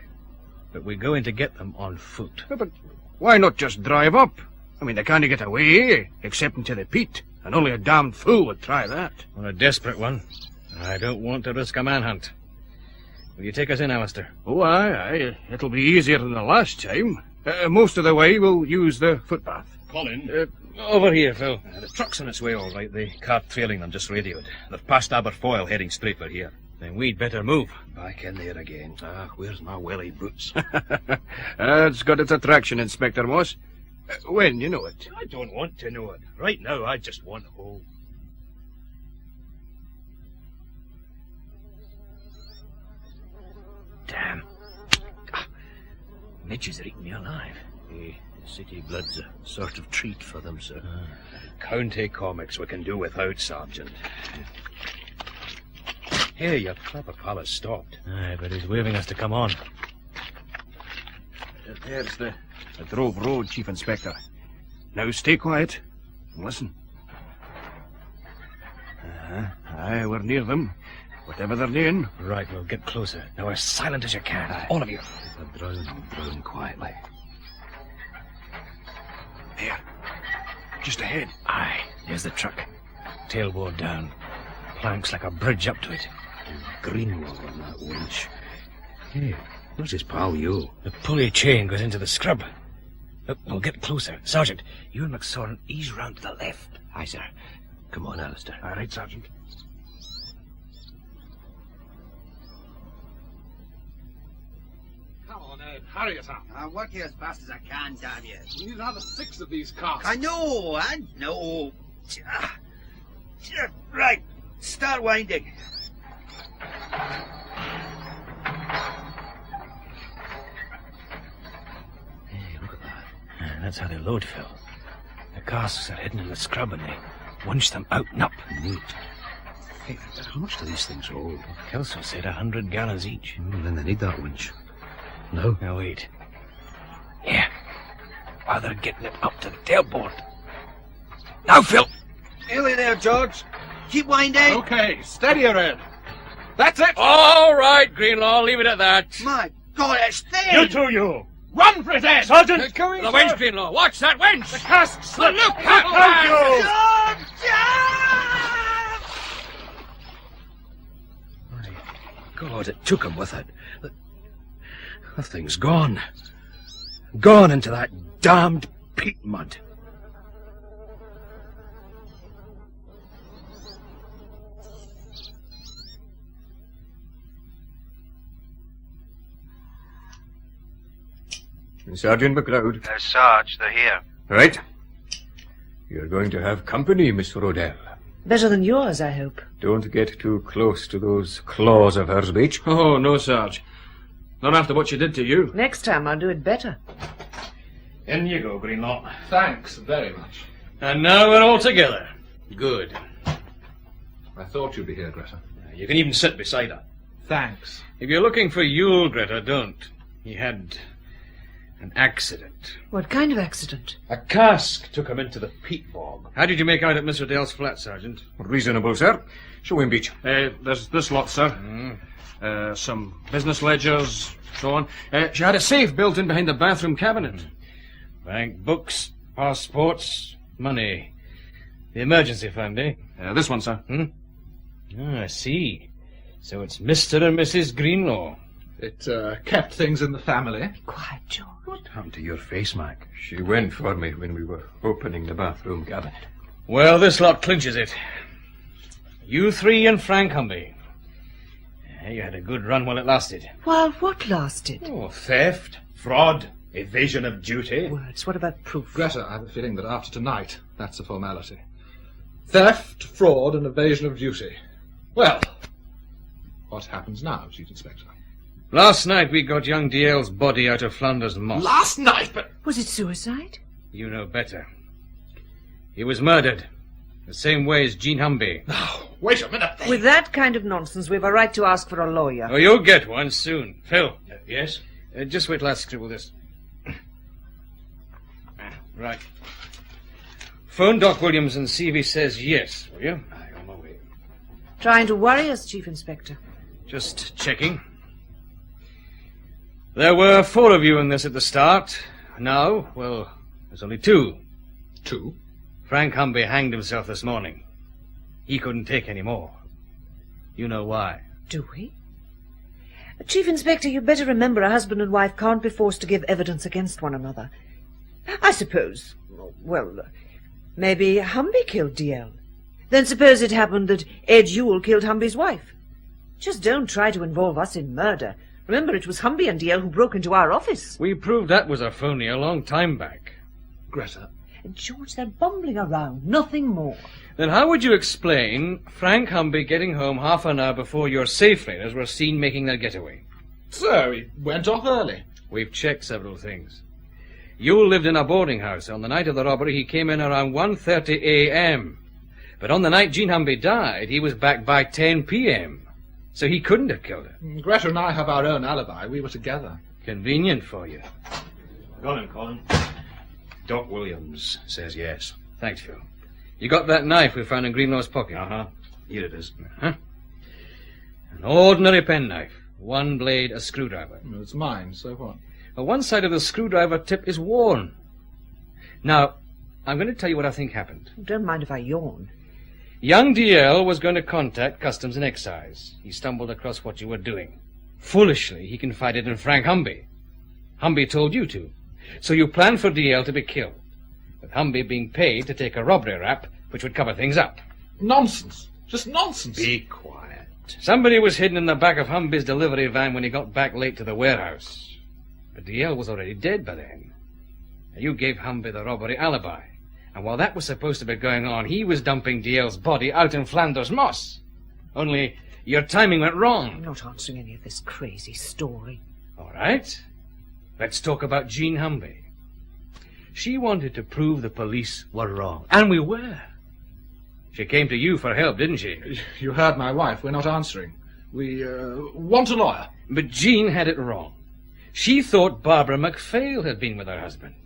But we go in to get them on foot. But why not just drive up? I mean, they can't get away, except into the peat, and only a damned fool would try that. On a desperate one. I don't want to risk a manhunt. Will you take us in, Alistair? Oh, aye. It'll be easier than the last time. Most of the way, we'll use the footpath. Colin? Over here, Phil. The truck's on its way, all right. The car trailing them just radioed. They've passed Aberfoyle, heading straight for here. Then we'd better move. Back in there again. Where's my welly boots? It's got its attraction, Inspector Moss. When you know it. I don't want to know it. Right now, I just want home. Damn. Midges are eating me alive. City blood's a sort of treat for them, sir. County comics we can do without, Sergeant. Hey, your clever pal has stopped. Aye, but he's waving us to come on. There's the Drove Road, Chief Inspector. Now stay quiet and listen. Aye, we're near them. Whatever they're doing. Right, we'll get closer. Now as silent as you can. Aye. All of you. If I drown quietly. There. Just ahead. Aye, there's the truck. Tailboard down. Planks like a bridge up to it. Greenlaw on that winch. Hey, where's his pal you? The pulley chain goes into the scrub. Look, we'll get closer. Sergeant, you and McSorn ease round to the left. Aye, sir. Come on, Alistair. All right, Sergeant. Come on, Ed. Hurry it up. I'll work here as fast as I can, damn you. We need another 6 of these cars. I know. Right. Start winding. Hey, look at that. That's how they load, Phil. The casks are hidden in the scrub and they Winch them out and up. Neat. Hey, how much do these things hold? Kelso said 100 gallons each. Then they need that winch. No? Now, wait. Here. While they're getting it up to the tailboard. Now, Phil! Nearly there, George. Keep winding. Okay, steady your head. That's it! All right, Greenlaw, leave it at that. My God, it's thin! You two, you! Run for it, Ed! Sergeant! Coming, The sir. winch, Greenlaw! Watch that winch! The cask slipped! Look out! God, it took him with it. The thing's gone. Gone into that damned peat mud. Sergeant MacLeod. Sarge, they're here. Right. You're going to have company, Miss Rodell. Better than yours, I hope. Don't get too close to those claws of hers, Beach. Oh, no, Sarge. Not after what she did to you. Next time I'll do it better. In you go, Greenlaw. Thanks very much. And now we're all together. Good. I thought you'd be here, Greta. You can even sit beside her. Thanks. If you're looking for Yule, Greta, don't. He had an accident. What kind of accident? A cask took him into the peat-bog. How did you make out at Miss Riddell's flat, Sergeant? Reasonable, sir. Show him, Beach. There's this lot, sir. Some business ledgers, so on. She had a safe built in behind the bathroom cabinet. Bank books, passports, money. The emergency fund, eh? This one, sir. I see. So it's Mr. and Mrs. Greenlaw. It kept things in the family. Quiet, George. What happened to your face, Mac? She went for me when we were opening the bathroom cabinet. Well, this lot clinches it. You three and Frank Humby. You had a good run while it lasted. While what lasted? Oh, theft, fraud, evasion of duty. Words. What about proof? Greta, I have a feeling that after tonight, that's a formality. Theft, fraud, and evasion of duty. Well, what happens now, Chief Inspector? Last night we got young DL's body out of Flanders Moss. Last night, but... Was it suicide? You know better. He was murdered. The same way as Jean Humby. Now, wait a minute. With that kind of nonsense, we've a right to ask for a lawyer. Oh, you'll get one soon. Phil. Yes? Just wait till I scribble this. Right. Phone Doc Williams and see if he says yes, will you? On my way. Trying to worry us, Chief Inspector. Just checking. There were 4 of you in this at the start. Now, well, there's only 2. 2? Frank Humby hanged himself this morning. He couldn't take any more. You know why. Do we? Chief Inspector, you'd better remember a husband and wife can't be forced to give evidence against one another. I suppose, well, maybe Humby killed DL. Then suppose it happened that Ed Yule killed Humby's wife. Just don't try to involve us in murder. Remember, it was Humby and DL who broke into our office. We proved that was a phony a long time back. Greta. George, they're bumbling around, nothing more. Then how would you explain Frank Humby getting home half an hour before your safe raiders were seen making their getaway? So, he went off early. We've checked several things. Yule lived in a boarding house. On the night of the robbery, he came in around 1:30 a.m. But on the night Jean Humby died, he was back by 10 p.m. So he couldn't have killed her. Greta and I have our own alibi. We were together. Convenient for you. Got him, Colin. Doc Williams says yes. Thanks, Phil. You got that knife we found in Greenlaw's pocket? Uh-huh. Here it is. An ordinary penknife. One blade, a screwdriver. It's mine, so what? Well, one side of the screwdriver tip is worn. Now, I'm going to tell you what I think happened. Don't mind if I yawn. Young DL was going to contact Customs and Excise. He stumbled across what you were doing. Foolishly, he confided in Frank Humby. Humby told you to. So you planned for DL to be killed, with Humby being paid to take a robbery rap, which would cover things up. Nonsense. Just nonsense. Be quiet. Somebody was hidden in the back of Humby's delivery van when he got back late to the warehouse. But DL was already dead by then. You gave Humby the robbery alibi. And while that was supposed to be going on, he was dumping DL's body out in Flanders Moss. Only your timing went wrong. I'm not answering any of this crazy story. All right. Let's talk about Jean Humby. She wanted to prove the police were wrong. And we were. She came to you for help, didn't she? You heard my wife. We're not answering. We want a lawyer. But Jean had it wrong. She thought Barbara MacPhail had been with her husband.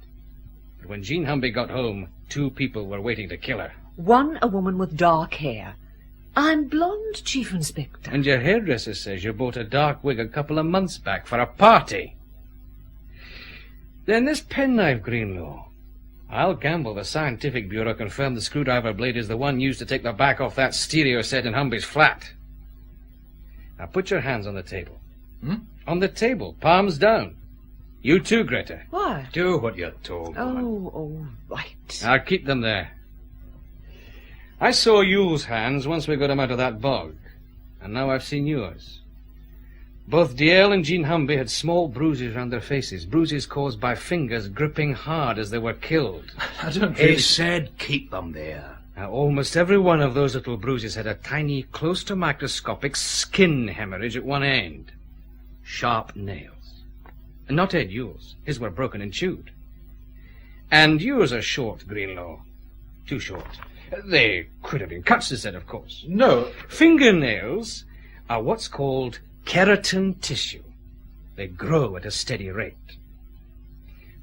But when Jean Humby got home, 2 people were waiting to kill her. One, a woman with dark hair. I'm blonde, Chief Inspector. And your hairdresser says you bought a dark wig a couple of months back for a party. Then this penknife, Greenlaw. I'll gamble the Scientific Bureau confirmed the screwdriver blade is the one used to take the back off that stereo set in Humby's flat. Now put your hands on the table. On the table, palms down. You too, Greta. Why? Do what you're told. Oh, right. I'll keep them there. I saw Yule's hands once we got him out of that bog, and now I've seen yours. Both DL and Jean Humby had small bruises around their faces, bruises caused by fingers gripping hard as they were killed. I don't really... He said keep them there. Now, almost every one of those little bruises had a tiny, close to microscopic skin hemorrhage at one end. Sharp nails. And not Ed Yule's. His were broken and chewed. And yours are short, Greenlaw. Too short. They could have been cuts instead, of course. No. Fingernails are what's called keratin tissue. They grow at a steady rate.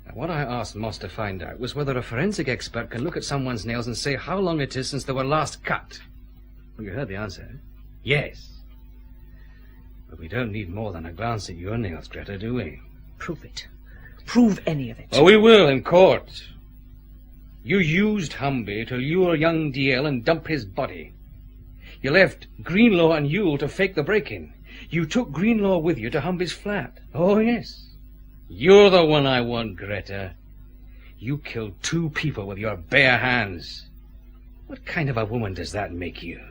Now, what I asked Moss to find out was whether a forensic expert can look at someone's nails and say how long it is since they were last cut. Well, you heard the answer. Yes. But we don't need more than a glance at your nails, Greta, do we? Prove it. Prove any of it. Oh, we will in court. You used Humby to lure young DL and dump his body. You left Greenlaw and Yule to fake the break-in. You took Greenlaw with you to Humby's flat. Oh, yes. You're the one I want, Greta. You killed 2 people with your bare hands. What kind of a woman does that make you?